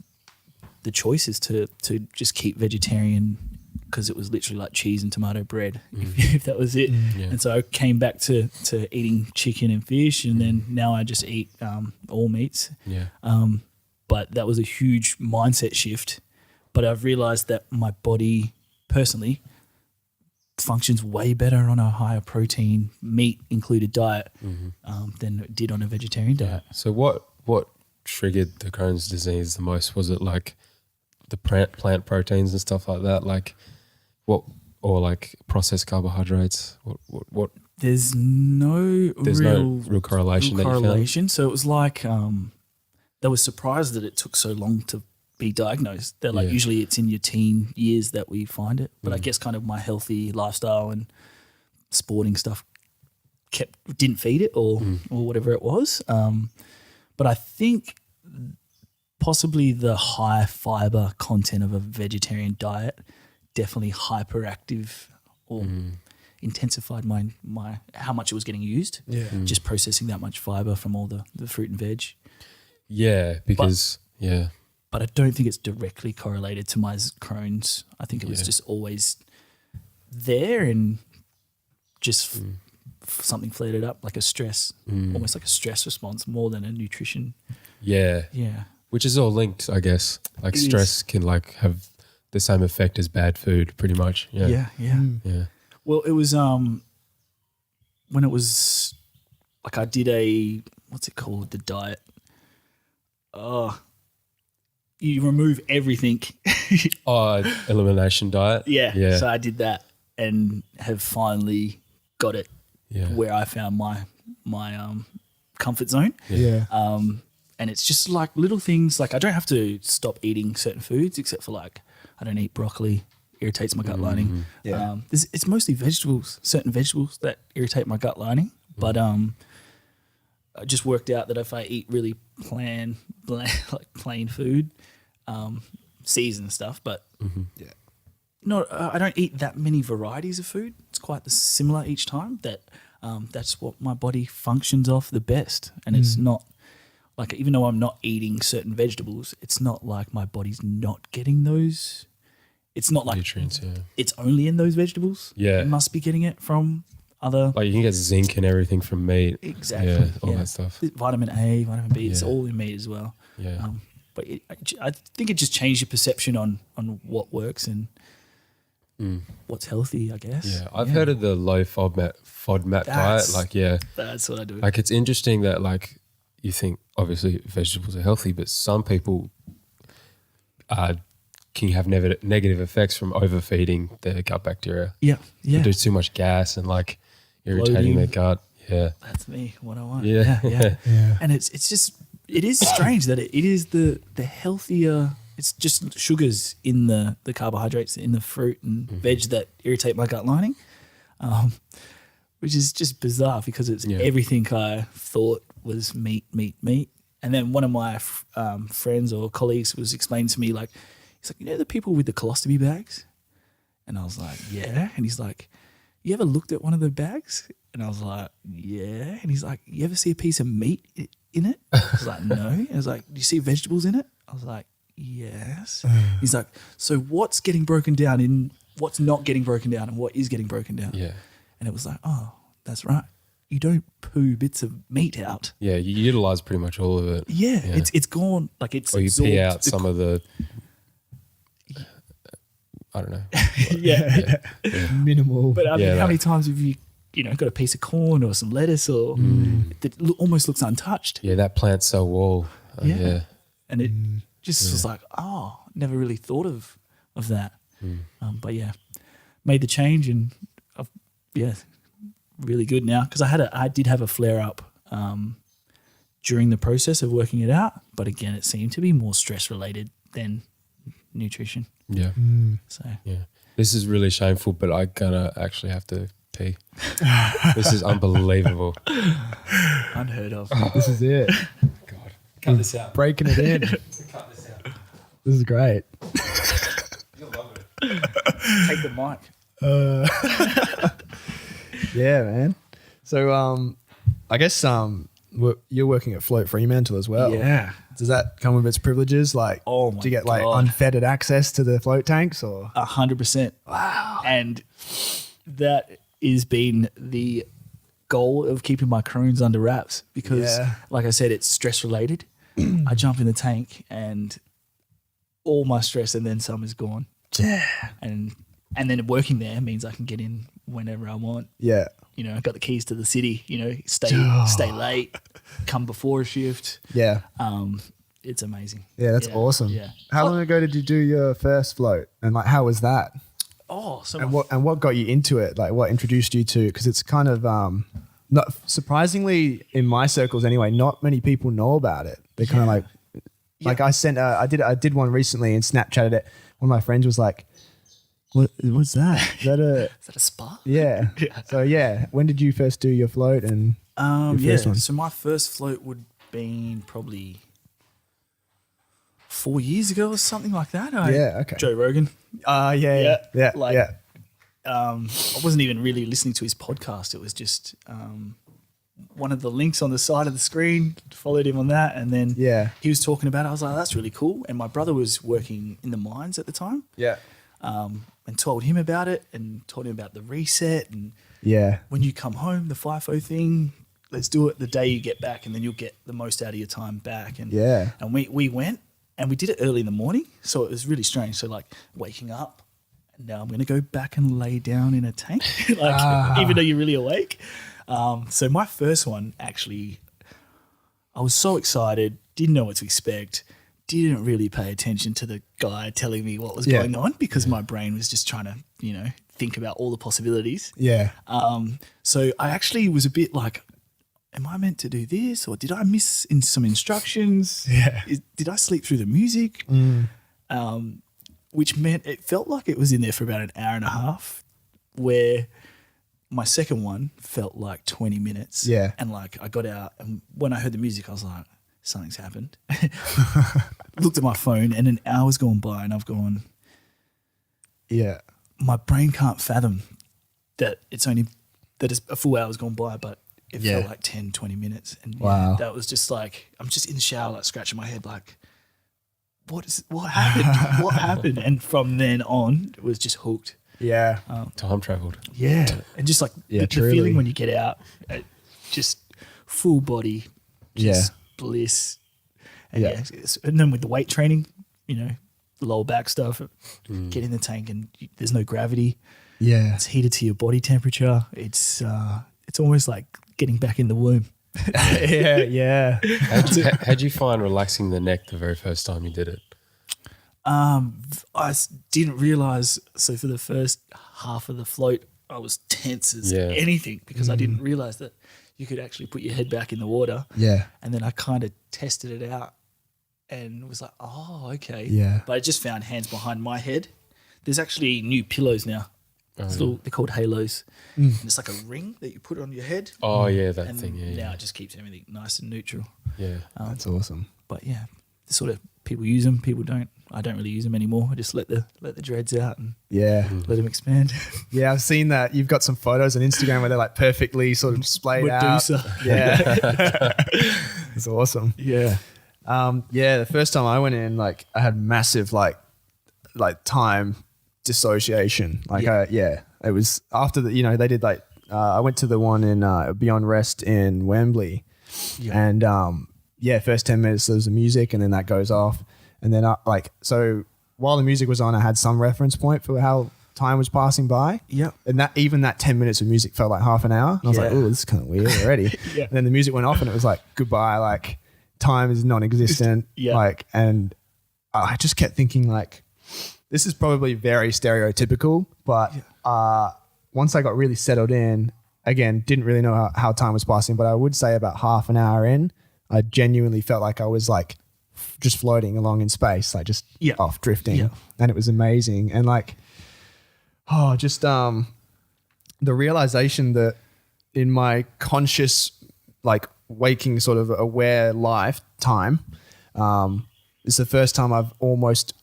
choices to just keep vegetarian, because it was literally like cheese and tomato bread if that was it. And so I came back to eating chicken and fish, and then now I just eat all meats. But that was a huge mindset shift. But I've realized that my body personally functions way better on a higher protein, meat included diet than it did on a vegetarian diet. So what triggered the Crohn's disease the most? Was it like the plant proteins and stuff like that? Like what, or like processed carbohydrates? What? There's no real correlation. So it was like they were surprised that it took so long to be diagnosed. They're like, usually it's in your teen years that we find it. But I guess kind of my healthy lifestyle and sporting stuff didn't feed it or whatever it was. But I think possibly the high fiber content of a vegetarian diet definitely hyperactive or intensified my how much it was getting used. Just processing that much fiber from all the fruit and veg. Yeah, because But I don't think it's directly correlated to my Crohn's. I think it was just always there, and just something flared it up like a stress, almost like a stress response more than a nutrition. Yeah. Which is all linked, I guess. Like stress can like have the same effect as bad food, pretty much. Yeah. Well, it was when it was like I did what's it called? The diet. You remove everything. Elimination diet. Yeah. So I did that and have finally got it where I found my comfort zone. And it's just like little things, like I don't have to stop eating certain foods except for like I don't eat broccoli, irritates my gut lining. It's mostly vegetables, certain vegetables that irritate my gut lining. But I just worked out that if I eat really plain food, seasoned stuff, but I don't eat that many varieties of food. It's quite similar each time. That's what my body functions off the best, and it's not like, even though I'm not eating certain vegetables, it's not like my body's not getting those. It's not like nutrients. It's only in those vegetables. It must be getting it from other. Like you can get zinc and everything from meat. Exactly. All that stuff. Vitamin A, vitamin B, it's all in meat as well. But I think it just changed your perception on what works and what's healthy, I guess. Yeah, I've heard of the low FODMAP diet. Like, that's what I do. Like, it's interesting that like you think obviously vegetables are healthy, but some people can have negative effects from overfeeding their gut bacteria. There's too much gas and like irritating their gut. That's me. What I want. And it's just, it is strange that it is the healthier. It's just sugars in the carbohydrates in the fruit and veg that irritate my gut lining, which is just bizarre because it's everything I thought was meat. And then one of my friends or colleagues was explaining to me, like, he's like, you know the people with the colostomy bags? And I was like, yeah. And he's like, you ever looked at one of the bags? And I was like, yeah. And he's like, you ever see a piece of meat in it? I was like, no. And I was like, do you see vegetables in it? I was like, yes. He's like, so what's getting broken down in what's not getting broken down and what is getting broken down? Yeah. And it was like, oh, that's right. you don't poo bits of meat out. Yeah, you utilize pretty much all of it. Yeah. It's gone. Like it's or you pee absorbed out some of the. I don't know. yeah. Minimal. But I mean, Yeah, how that- many times have you got a piece of corn or some lettuce or that almost looks untouched? Yeah, that plant cell wall. Yeah. And it just was like, oh, never really thought of that. But yeah, made the change and really good now because I did have a flare up during the process of working it out. But again, it seemed to be more stress related than nutrition. Yeah. So Yeah. This is really shameful, but I'm gonna actually have to pee. This is unbelievable. unheard of. This is it. God. Cut this out. Breaking it in. Cut this out. This is great. You'll love it. Take the mic. Yeah, man. So, I guess you're working at Float Fremantle as well. Yeah. Does that come with its privileges? Like, Oh my do you get like God. unfettered access to the float tanks or? 100%. Wow. And that has been the goal of keeping my Crohn's under wraps because, Yeah. like I said, it's stress related. I jump in the tank and all my stress and then some is gone. Yeah. And then working there means I can get in whenever I want. Yeah. I've got the keys to the city, stay late, come before a shift. Yeah. It's amazing. Yeah, that's awesome. Yeah. How long ago did you do your first float? And like, how was that? Oh, so And what got you into it? Like, what introduced you to? Because it's kind of not surprisingly in my circles anyway. Not many people know about it. They're kind of like I sent. I did one recently and Snapchatted it. One of my friends was like, "What's that? Is is that a spa? yeah?" So when did you first do your float? And your first one? So my first float would have been probably 4 years ago or something like that. Okay. Joe Rogan. Yeah. I wasn't even really listening to his podcast. It was just one of the links on the side of the screen. Followed him on that, and then he was talking about it. I was like, "That's really cool." And my brother was working in the mines at the time. Yeah. And told him about it and told him about the reset and when you come home, the FIFO thing, let's do it the day you get back and then you'll get the most out of your time back. And and we went and we did it early in the morning. So it was really strange. So like waking up and now I'm going to go back and lay down in a tank, even though you're really awake. So my first one, actually, I was so excited, didn't know what to expect, didn't really pay attention to the guy telling me what was going on because my brain was just trying to, think about all the possibilities. Yeah. So I actually was a bit like, am I meant to do this or did I miss in some instructions? Yeah. Did I sleep through the music? Which meant it felt like it was in there for about an hour and a half, where my second one felt like 20 minutes. Yeah. And like I got out and when I heard the music, I was like, something's happened. Looked at my phone and an hour's gone by and I've gone, Yeah. my brain can't fathom that it's a full hour's gone by, but it felt like 10, 20 minutes. And Wow. that was just like, I'm just in the shower, like scratching my head, like, what happened? What happened? And from then on, it was just hooked. Yeah. Time traveled. Yeah. And just like the truly. feeling when you get out, just full body, just bliss. And and then with the weight training, the lower back stuff, get in the tank and there's no gravity. Yeah. It's heated to your body temperature. It's almost like getting back in the womb. Yeah. How'd you find relaxing the neck the very first time you did it? I didn't realize. So for the first half of the float, I was tense as anything because I didn't realize that you could actually put your head back in the water. Yeah. And then I kind of tested it out and was like, oh, okay. Yeah. But I just found hands behind my head. There's actually new pillows now. They're called halos. And it's like a ring that you put on your head. Oh yeah, that And thing. Yeah, now it just keeps everything nice and neutral. yeah. That's awesome. But yeah, the sort of people use them, people don't. I don't really use them anymore. I just let the dreads out and Yeah. let them expand. Yeah, I've seen that. You've got some photos on Instagram where they're like perfectly sort of displayed out. Medusa. Yeah. It's awesome. Yeah. The first time I went in, like I had massive like time dissociation. Like it was after the, they did like I went to the one in Beyond Rest in Wembley, and first 10 minutes there's the music, and then that goes off, and then so while the music was on, I had some reference point for how time was passing by. Yeah. And that 10 minutes of music felt like half an hour. And I was like, oh, this is kind of weird already. And then the music went off and it was like, goodbye. Like time is non-existent. And I just kept thinking like, this is probably very stereotypical, but once I got really settled in, again, didn't really know how time was passing, but I would say about half an hour in, I genuinely felt like I was like just floating along in space, like just off drifting. And it was amazing. And like, the realization that in my conscious, like waking sort of aware lifetime, it's the first time I've almost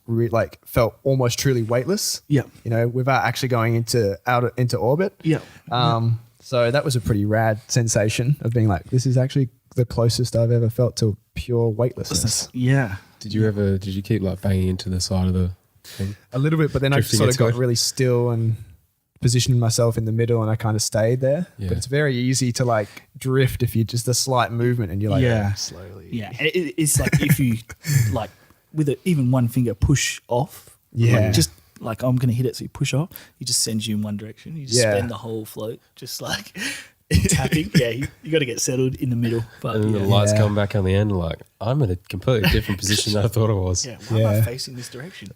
felt almost truly weightless. You know, without actually going into orbit. So that was a pretty rad sensation of being like, this is actually the closest I've ever felt to pure weightlessness. Did you keep like banging into the side of the thing? A little bit, but then drifting, I sort of got really still and positioned myself in the middle, and I kind of stayed there. But it's very easy to like drift if you just a slight movement and you're like slowly. It's like if you like with even one finger push off. Just like I'm going to hit it, so you push off. He just sends you in one direction. You just spend the whole float just like tapping. You got to get settled in the middle. But and then the lights come back on the end. Like I'm in a completely different position than I thought I was. Why am I facing this direction?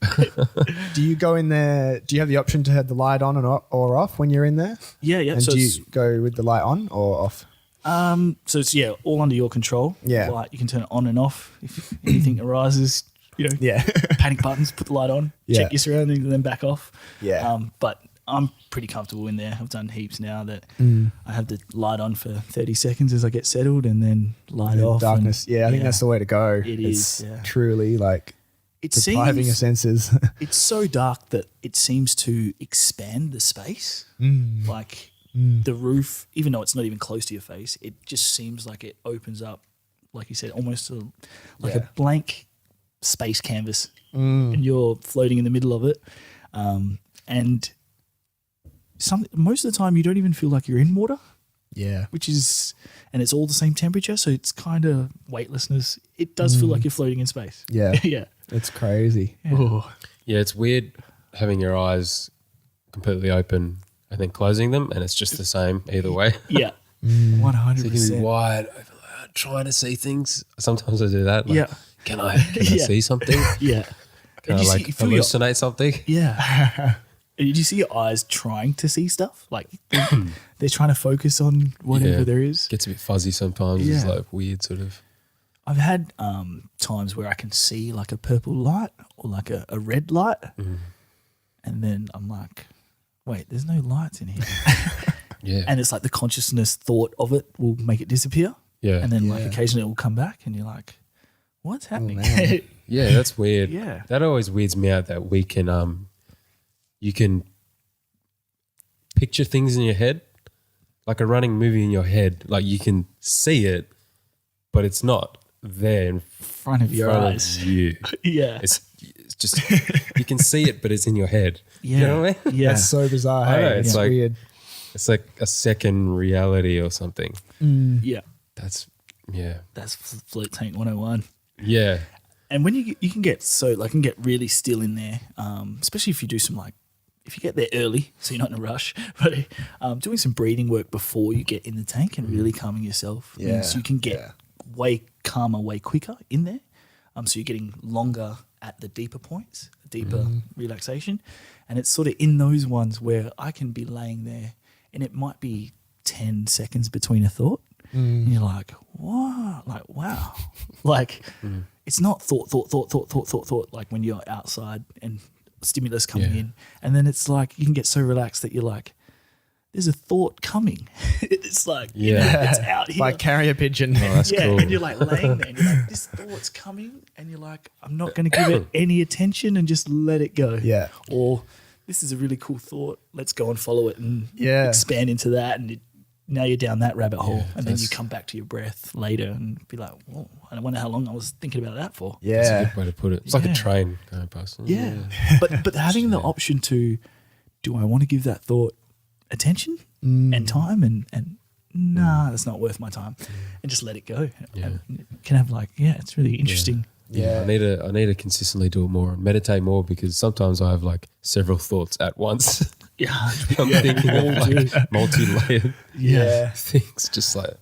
Do you go in there? Do you have the option to have the light on or off when you're in there? And so do you go with the light on or off? So it's all under your control. Light, you can turn it on and off if anything arises. You know, panic buttons, put the light on, check your surroundings, and then back off. But I'm pretty comfortable in there. I've done heaps now that I have the light on for 30 seconds as I get settled, and then light off. Darkness. I think that's the way to go. It's truly like depriving your senses. It's so dark that it seems to expand the space. Like the roof, even though it's not even close to your face, it just seems like it opens up, like you said, almost like a blank space canvas, and you're floating in the middle of it. And most of the time you don't even feel like you're in water. Which is, and it's all the same temperature, so it's kind of weightlessness. It does feel like you're floating in space. It's crazy. It's weird having your eyes completely open and then closing them, and it's just the same either way. 100%. So you can be wide open, trying to see things. Sometimes I do that. Like, can I see something? Can I like hallucinate something? Did you see your eyes trying to see stuff? Like they're trying to focus on whatever there is. Gets a bit fuzzy sometimes. It's like weird sort of. I've had times where I can see like a purple light or like a red light, and then I'm like, wait, there's no lights in here. And it's like the consciousness thought of it will make it disappear. And then like occasionally it will come back, and you're like, what's happening? That's weird. That always weirds me out that we can you can picture things in your head, like a running movie in your head. Like you can see it, but it's not there in front of your eyes. It's just you can see it, but it's in your head. You know what I mean? That's so bizarre. I know, it's like weird. It's like a second reality or something. That's Float Tank 101. And when you can get really still in there, especially if you do some if you get there early, so you're not in a rush, but doing some breathing work before you get in the tank and really calming yourself, so you can get way calmer, way quicker in there. So you're getting longer at the deeper points, deeper relaxation, and it's sort of in those ones where I can be laying there, and it might be 10 seconds between a thought, and you're like, what? Like, wow, like. It's not thought, like when you're outside and stimulus coming in. And then it's like you can get so relaxed that you're like, there's a thought coming. It's like, it's out here. Like carrier pigeon. Oh, that's cool. And you're like laying there and you're like, this thought's coming. And you're like, I'm not going to give it any attention and just let it go. Or this is a really cool thought. Let's go and follow it and expand into that. And now you're down that rabbit hole, and then you come back to your breath later and be like, whoa, I wonder how long I was thinking about that for. That's a good way to put it. It's like a train going past. But having the option to, do I want to give that thought attention and time and nah, that's not worth my time, and just let it go. And can have it's really interesting. Yeah, I need to consistently do it more and meditate more, because sometimes I have like several thoughts at once. Yeah, I'm thinking of like multi-layered things, just like.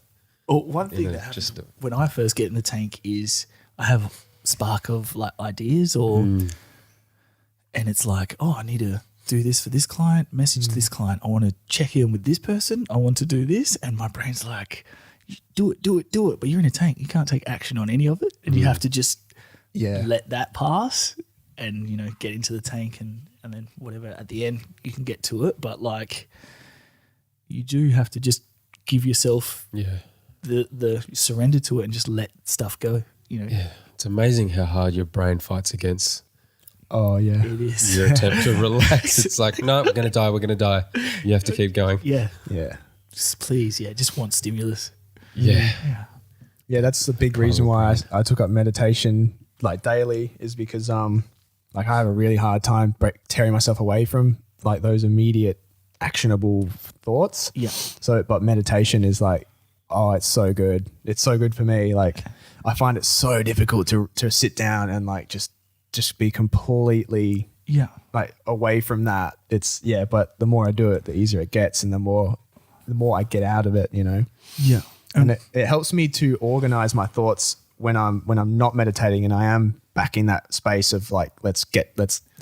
Well, one thing that happens when I first get in the tank is I have a spark of like ideas and it's like, oh, I need to do this for this client, message this client. I want to check in with this person. I want to do this. And my brain's like, do it. But you're in a tank. You can't take action on any of it. And you have to just let that pass and, get into the tank and then whatever at the end you can get to it. But like you do have to just give yourself the surrender to it and just let stuff go, Yeah. It's amazing how hard your brain fights against it is. your attempt to relax. It's like, no, we're going to die. You have to keep going. Yeah. Yeah. Just please, just want stimulus. Yeah. Yeah, that's the big reason why I took up meditation like daily, is because like I have a really hard time tearing myself away from like those immediate actionable thoughts. Yeah. So, but meditation is like, oh, it's so good. It's so good for me. Like I find it so difficult to sit down and like just be completely like away from that. It's but the more I do it, the easier it gets, and the more I get out of it, Yeah. And it helps me to organize my thoughts when I'm not meditating and I am back in that space of like, let's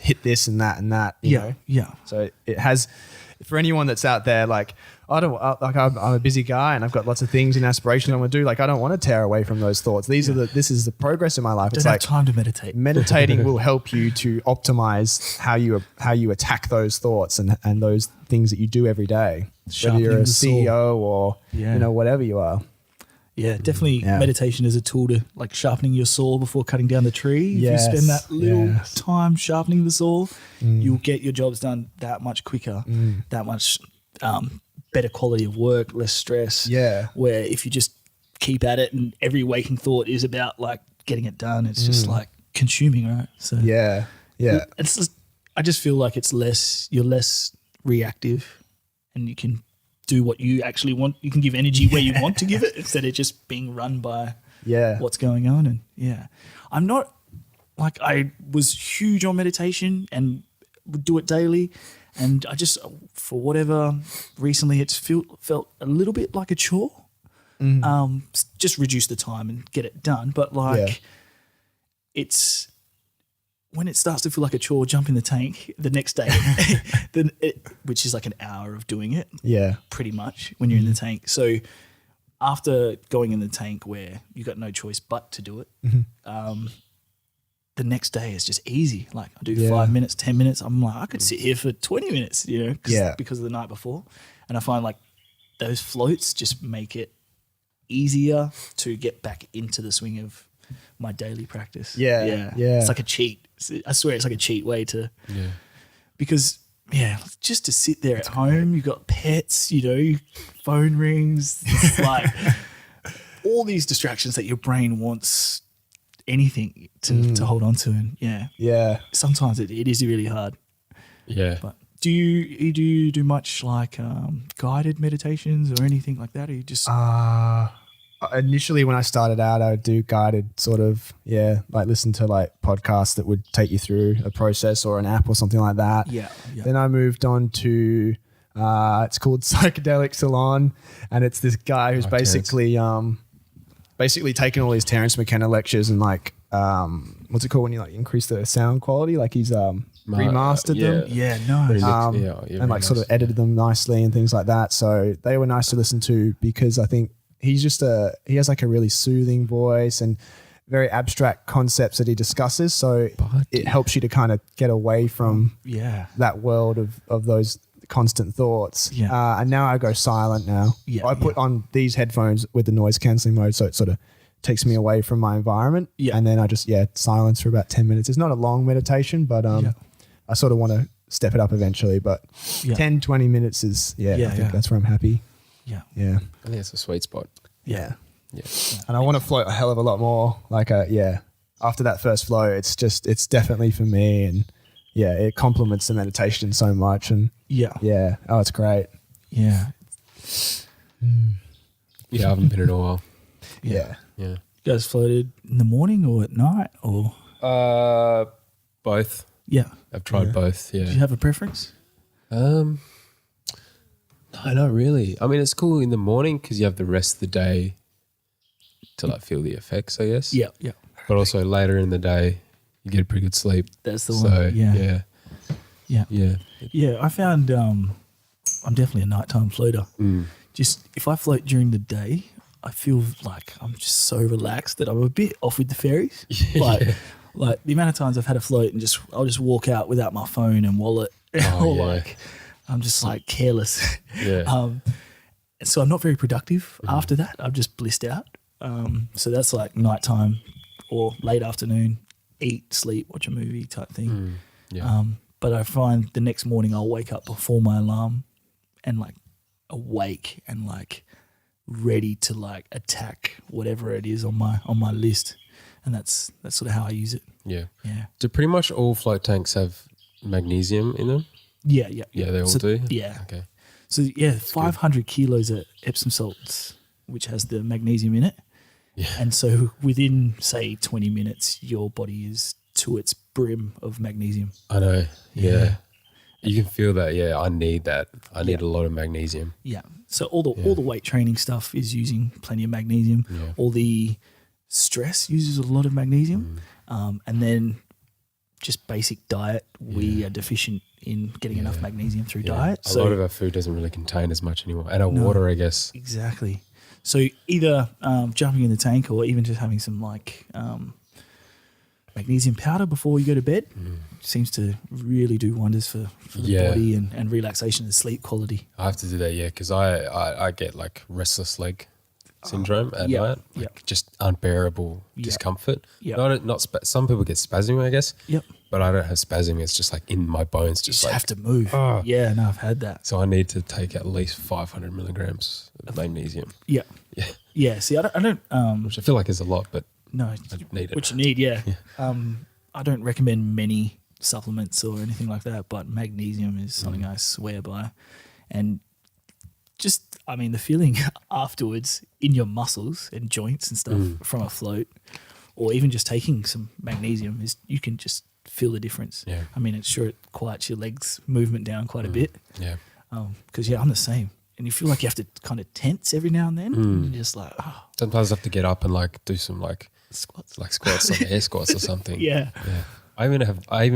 hit this and that, you know? Yeah. So it has, for anyone that's out there, like, I'm a busy guy and I've got lots of things and aspirations I want to do. Like, I don't want to tear away from those thoughts. This is the progress in my life. Don't have time to meditate. Meditating will help you to optimize how you attack those thoughts and those things that you do every day. Whether you're a CEO or whatever you are. Yeah, definitely meditation is a tool to like sharpening your saw before cutting down the tree. Yes, if you spend that little time sharpening the saw, you'll get your jobs done that much quicker, that much better quality of work, less stress. Yeah. Where if you just keep at it and every waking thought is about like getting it done, it's just like consuming, right? So yeah. It's just, I just feel like you're less reactive and you can do what you actually want. You can give energy where you want to give it instead of just being run by what's going on. And I'm not like, I was huge on meditation and would do it daily. And I just, for whatever, recently it's felt a little bit like a chore. Just reduce the time and get it done. But like it's, when it starts to feel like a chore, jump in the tank the next day, which is like an hour of doing it. Yeah. Pretty much when you're in the tank. So after going in the tank where you got no choice but to do it, the next day is just easy. Like I do 5 minutes, 10 minutes. I'm like, I could sit here for 20 minutes, because of the night before. And I find like those floats just make it easier to get back into the swing of my daily practice. Yeah. It's like a cheat. I swear it's like a cheat way to, because just to sit there at home, you've got pets, phone rings, it's like all these distractions that your brain wants anything to hold on to. And sometimes it is really hard. Yeah. But do you do much like guided meditations or anything like that? Or you just initially when I started out, I would do guided sort of, like listen to like podcasts that would take you through a process or an app or something like that. Yeah. Then I moved on to, it's called Psychedelic Salon, and it's this guy who's basically taken all these Terence McKenna lectures and like, what's it called when you like increase the sound quality? Like he's remastered them. Yeah, no. And like sort of edited them nicely and things like that. So they were nice to listen to because I think he has like a really soothing voice and very abstract concepts that he discusses. So it helps you to kind of get away from that world of those constant thoughts. Yeah. And now I go silent now. Yeah. I put on these headphones with the noise cancelling mode. So it sort of takes me away from my environment. Yeah. And then I just, silence for about 10 minutes. It's not a long meditation, but I sort of want to step it up eventually. But 10, 20 minutes is, I think that's where I'm happy. Yeah. I think it's a sweet spot. Yeah. And I want to float a hell of a lot more. Like, after that first flow, it's definitely for me. And it complements the meditation so much. And oh, it's great. Yeah. Yeah, I haven't been in a while. Yeah. Yeah. You guys floated in the morning or at night or? Both. Yeah. I've tried both. Yeah. Do you have a preference? No, not really. I mean, it's cool in the morning because you have the rest of the day to like feel the effects, I guess. Yeah. Yeah. But also later in the day, you get a pretty good sleep. That's the So, one. Yeah. yeah. Yeah. Yeah. Yeah. I found I'm definitely a nighttime floater. Just if I float during the day, I feel like I'm just so relaxed that I'm a bit off with the fairies. Like the amount of times I've had a float and I'll just walk out without my phone and wallet, or like I'm just like careless. Yeah. So I'm not very productive after that. I've just blissed out. So that's like nighttime or late afternoon, eat, sleep, watch a movie type thing. Yeah. But I find the next morning I'll wake up before my alarm and like awake and like ready to like attack whatever it is on my list. And that's sort of how I use it. Yeah. Yeah. Do pretty much all float tanks have magnesium in them? Yeah. Yeah, they all do? Yeah. Okay. So 500 kilos of Epsom salts, which has the magnesium in it. Yeah. And so within, say, 20 minutes, your body is to its brim of magnesium. I know. Yeah. You can feel that. Yeah, I need that. I need a lot of magnesium. Yeah. So all the weight training stuff is using plenty of magnesium. Yeah. All the stress uses a lot of magnesium. And then just basic diet, we are deficient in getting enough magnesium through diet. A lot of our food doesn't really contain as much anymore. And our water, I guess. Exactly. So either jumping in the tank or even just having some like magnesium powder before you go to bed seems to really do wonders for the body and relaxation and sleep quality. I have to do that, because I get like restless leg syndrome at night, just unbearable discomfort. Some people get spasm, I guess. But I don't have spasm. It's just like in my bones, You just have to move. Yeah, no, I've had that. So I need to take at least 500 milligrams of magnesium. Yeah. See, I don't. Which I feel like is a lot, but No, I need it. what you need. I don't recommend many supplements or anything like that, but magnesium is something I swear by, and just the feeling afterwards in your muscles and joints and stuff from a float, or even just taking some magnesium is you can just feel the difference. Yeah. It's sure it quiets your legs movement down quite a bit. Yeah. Because I'm the same, and you feel like you have to kind of tense every now and then. And you're just like, Sometimes I have to get up and like do some like squats. like air squats or something. Yeah. I even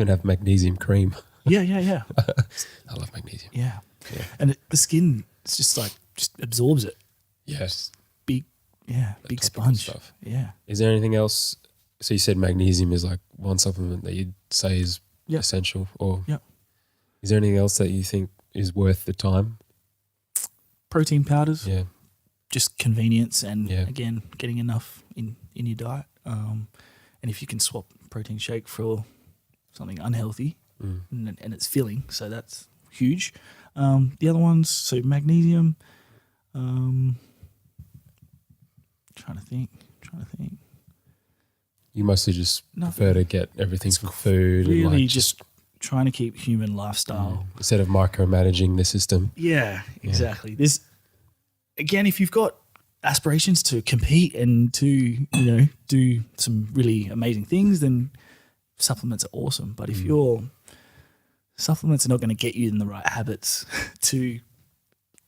have magnesium cream. Yeah. I love magnesium. Yeah. And the skin, it's just absorbs it. Yes. Big topical sponge. stuff. Yeah. Is there anything else? So you said magnesium is like one supplement that you'd say is essential, or is there anything else that you think is worth the time? Protein powders. Yeah. Just convenience and again getting enough in your diet. And if you can swap protein shake for something unhealthy and it's filling, so that's huge. The other ones, so magnesium. Trying to think. You mostly just Nothing. prefer to get everything from food Really and like just trying to keep human lifestyle. instead of micromanaging the system. Yeah, exactly. There's again, if you've got aspirations to compete and to do some really amazing things, then supplements are awesome. But if your supplements are not going to get you in the right habits to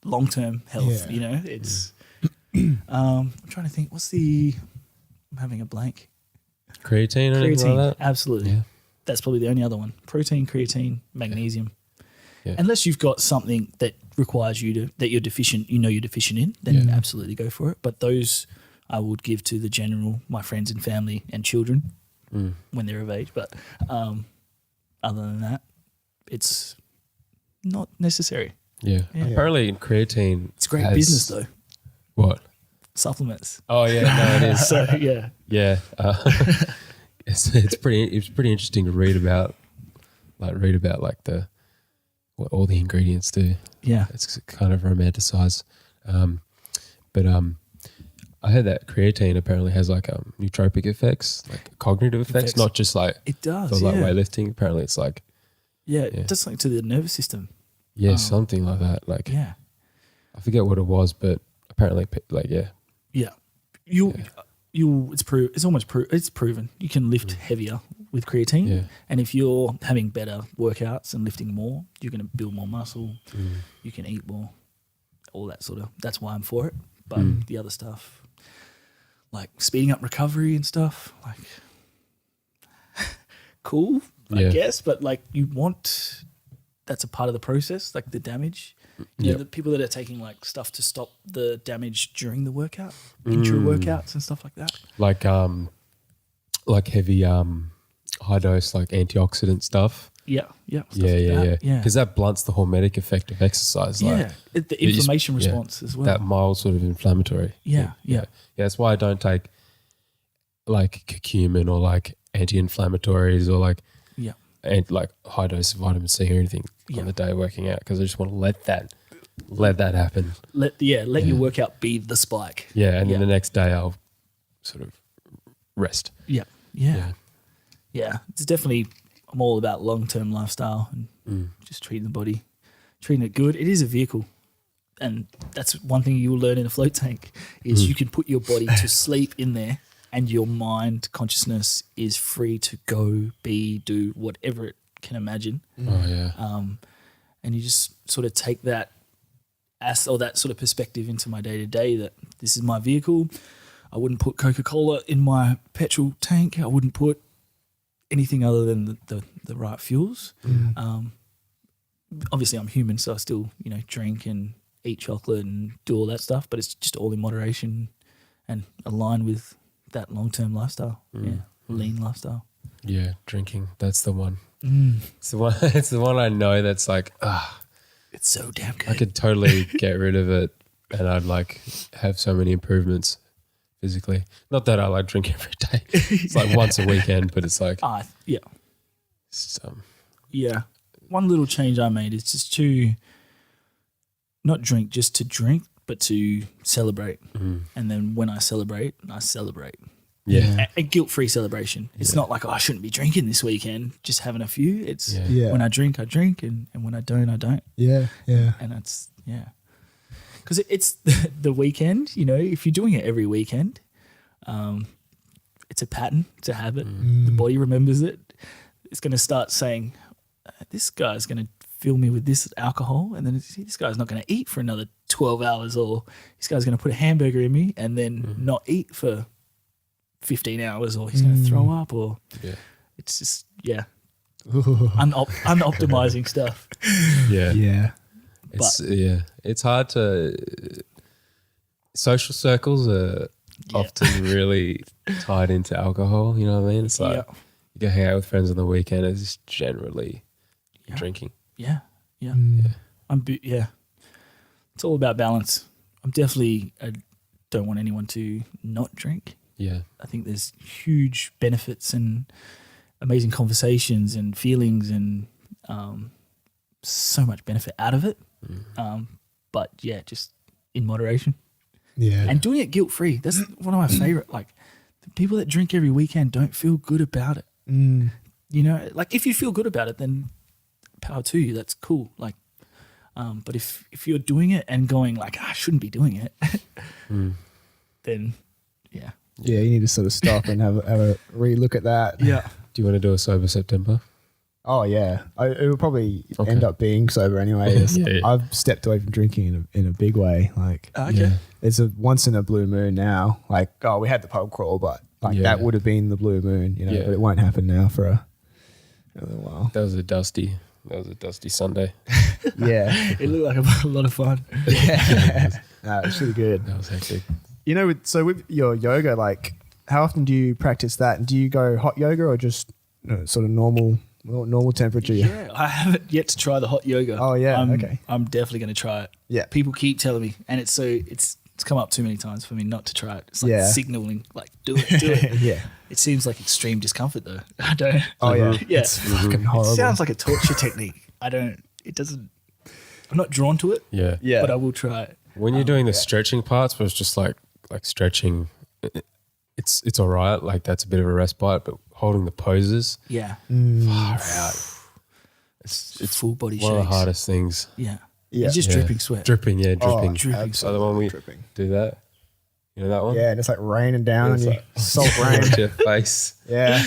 long-term health, it's. I'm trying to think. I'm having a blank. Creatine or anything like that? Absolutely. Yeah. That's probably the only other one. Protein, creatine, magnesium. Yeah. Unless you've got something that requires that you're deficient, you're deficient in, then absolutely go for it. But those I would give to my friends and family and children when they're of age. But other than that, it's not necessary. Yeah. Apparently in creatine. It's great business though. What? Supplements. Oh yeah, no, it is. So yeah. Yeah. It's pretty interesting to read about like what all the ingredients do. Yeah. It's kind of romanticized. But I heard that creatine apparently has like nootropic effects, like cognitive effects, not just like it does. for like weightlifting. Apparently it's like it does something to the nervous system. something like that. Like Yeah. I forget what it was, but apparently, like, yeah. Yeah. It's proven. You can lift heavier with creatine. Yeah. And if you're having better workouts and lifting more, you're going to build more muscle. You can eat more, all that sort of, that's why I'm for it. But the other stuff, like speeding up recovery and stuff, like cool, I guess. But like that's a part of the process, like the damage. You know, the people that are taking like stuff to stop the damage during the workout, intra workouts and stuff like that. Like heavy high dose like antioxidant stuff. Yeah. Yeah. Because that blunts the hormetic effect of exercise. Like, the inflammation response as well. That mild sort of inflammatory. Yeah. That's why I don't take like curcumin or like anti-inflammatories or like like high dose of vitamin C or anything on the day working out, because I just want to let that happen. Let your workout be the spike. Yeah, and then the next day I'll sort of rest. Yeah. It's definitely, I'm all about long-term lifestyle and just treating the body, treating it good. It is a vehicle. And that's one thing you'll learn in a float tank is you can put your body to sleep in there and your mind consciousness is free to go, be, do whatever it can imagine. Oh, yeah. And you just sort of take that that sort of perspective into my day-to-day, that this is my vehicle. I wouldn't put Coca-Cola in my petrol tank. I wouldn't put anything other than the right fuels. Obviously, I'm human, so I still, drink and eat chocolate and do all that stuff, but it's just all in moderation and align with that long-term lifestyle, lean lifestyle. Yeah, drinking, that's the one. It's the one I know that's like, it's so damn good. I could totally get rid of it and I'd like have so many improvements physically. Not that I like drink every day. It's like once a weekend, but it's like one little change I made is just to not drink just to drink, but to celebrate. And then when I celebrate. Yeah. A guilt-free celebration. It's not like, I shouldn't be drinking this weekend, just having a few. It's when I drink, I drink, and when I don't, I don't. Yeah. And that's, because it's the weekend, if you're doing it every weekend, it's a pattern, it's a habit. The body remembers it. It's going to start saying, this guy's going to fill me with this alcohol, and then this guy's not going to eat for another 12 hours, or this guy's going to put a hamburger in me and then not eat for 15 hours, or he's going to throw up, or it's just, unoptimizing stuff. Yeah. It's hard to, social circles are often really tied into alcohol, you know what I mean? It's like you go hang out with friends on the weekend, it's just generally drinking. Yeah. It's all about balance. I don't want anyone to not drink. Yeah. I think there's huge benefits and amazing conversations and feelings and so much benefit out of it. But just in moderation. Yeah. And doing it guilt-free. That's one of my favorite. Like, the people that drink every weekend don't feel good about it. Like, if you feel good about it, then power to you. That's cool. Like, but if you're doing it and going like, I shouldn't be doing it, then you need to sort of stop and have a re-look at that. Yeah. Do you want to do a sober September? Oh yeah, it will probably end up being sober anyway. I've stepped away from drinking in a big way. Like, it's a once in a blue moon now. Like, we had the pub crawl, but that would have been the blue moon, but it won't happen now for a little while. That was a dusty Sunday. It looked like a lot of fun. It's really good. That was hectic. With your yoga, like, how often do you practice that? And do you go hot yoga or just sort of normal temperature? Yeah, I haven't yet to try the hot yoga. Oh yeah, okay. I'm definitely going to try it. Yeah, people keep telling me, and it's come up too many times for me not to try it. It's like signaling, like, do it. Yeah. It seems like extreme discomfort though. I don't. Oh yeah, it's fucking horrible. It sounds like a torture technique. It doesn't. I'm not drawn to it. Yeah. But I will try it. When you're doing the stretching parts, where it's just like stretching, it's all right. Like, that's a bit of a respite, but holding the poses, far out. It's full body one shakes. of the hardest things. Yeah. Yeah. It's just dripping sweat. Dripping, dripping. Dripping So the one we dripping. do that. You know that one? Yeah, and it's like raining down on It's you. like Salt rain. on your face. Yeah.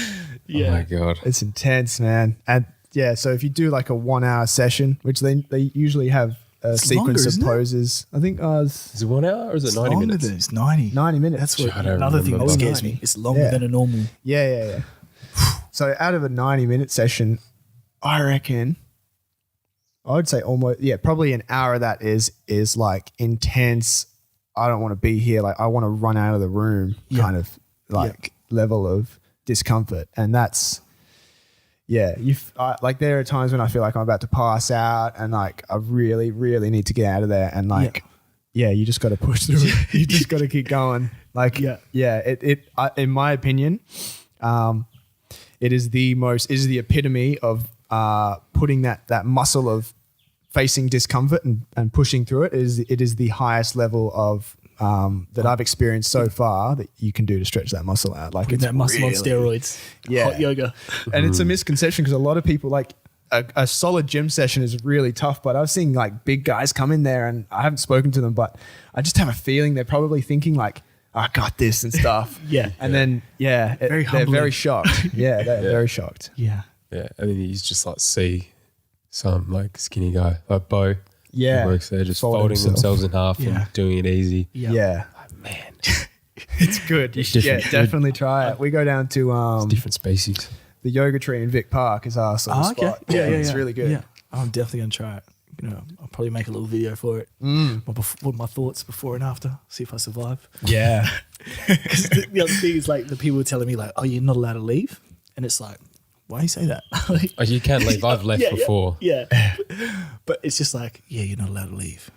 Yeah. Oh my God. It's intense, man. And yeah, so if you do like a 1 hour session, which they usually have a It's sequence longer, of isn't it? poses. I think Is it 1 hour or is it 90 longer minutes? than it's 90. 90 minutes. That's what I don't another thing remember. that scares 90. me. It's longer Yeah. than a normal. Yeah. So out of a 90-minute session, I reckon I would say almost, probably an hour of that is like intense. I don't want to be here. Like I want to run out of the room kind of like level of discomfort. And that's, like there are times when I feel like I'm about to pass out and like I really, really need to get out of there. And like, you just got to push through it. You just got to keep going. Like, in my opinion, it is the epitome of putting that muscle of facing discomfort and pushing through it. It is the highest level of that I've experienced so far that you can do to stretch that muscle out. Like Putting it's that muscle on really- steroids. Yeah. Hot yoga. And it's a misconception because a lot of people like a solid gym session is really tough, but I've seen like big guys come in there and I haven't spoken to them, but I just have a feeling they're probably thinking like, I got this and stuff. And then, they're humbling. very shocked. They're very shocked. Yeah. Yeah. And then you just like see some like skinny guy, like Bo. Yeah. Who works there just Fold folding himself. themselves in half Yeah. and doing it easy. Yeah. Man, It's good. You should different. definitely try it. We go down to different species. the yoga tree in Vic Park is our sort of spot. It's really good. Yeah. I'm definitely going to try it. You know, I'll probably make a little video for it. What my thoughts before and after. See if I survive. Yeah. Because the other thing is like the people were telling me like, oh, you're not allowed to leave. And it's like, why do you say that? Like, Oh, you can't leave. I've left before. Yeah. But it's just like, you're not allowed to leave.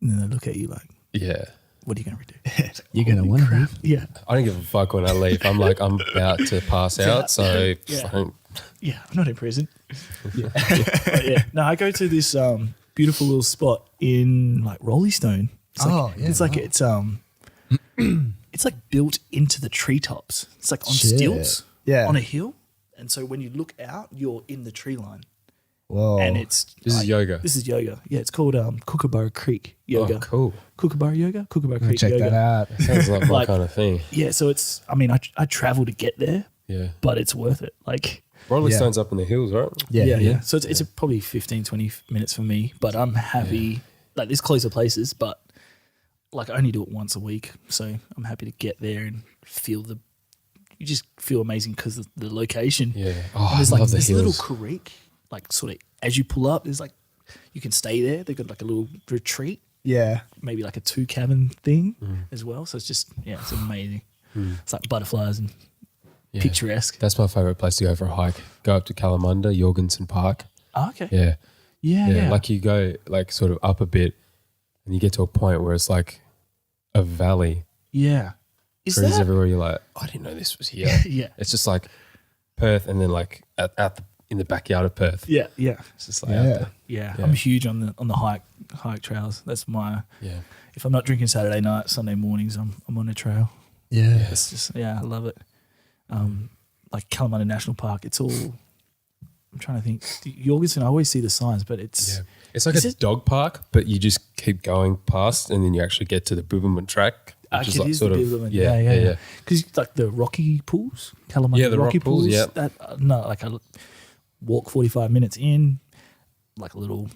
And then they look at you like, Yeah. what are you going to do? You're going to want to leave. Yeah. I don't give a fuck when I leave. I'm like, I'm about to pass out. So Yeah. fucking- Yeah, I'm not in prison. But yeah. No, I go to this beautiful little spot in like Rolly Stone. It's like, it's like it's like built into the treetops. It's like on stilts on a hill. And so when you look out, you're in the tree line. Whoa. And it's This is like- yoga. This is yoga. Yeah, it's called Kookaburra Creek Yoga. Oh, cool. Kookaburra Yoga? Kookaburra Creek check Yoga. that out. Sounds like my Like- kind of thing. Yeah, so it's, I mean, I travel to get there, Yeah. but it's worth it. Like, Rolling Yeah. Stone's up in the hills, right? yeah. So it's probably 15, 20 minutes for me, but I'm happy. Like, there's closer places, but like I only do it once a week. So I'm happy to get there and feel you just feel amazing because of the location. Yeah. And Oh, I there's like love the this little hills. creek, like sort of as you pull up, there's like, you can stay there. They've got like a little retreat, Yeah. maybe like a 2-cabin thing as well. So it's just, it's amazing. It's like butterflies and Yeah. picturesque. That's my favorite place to go for a hike. Go up to Kalamunda, Jorgensen Park. Oh, okay. Yeah. Yeah. Like you go like sort of up a bit and you get to a point where it's like a valley. Yeah. Is Trees that? everywhere. You're like, I didn't know this was here. Yeah. It's just like Perth and then like in the backyard of Perth. Yeah. Yeah. It's just like out there. Yeah. Yeah. I'm huge on the hike trails. That's my, Yeah. if I'm not drinking Saturday night, Sunday mornings, I'm on a trail. Yeah. It's just, I love it. Like Kalamunda National Park, it's all, I'm trying to think. Jorgensen, I always see the signs, but it's, Yeah. It's like Is a it- dog park, but you just keep going past and then you actually get to the Booberman track. Which is it like is sort the of, Bibbulmun. yeah. Because like the rocky pools, Kalamunda Yeah, the rocky rock pools, yeah. That no, like I walk 45 minutes in, like a little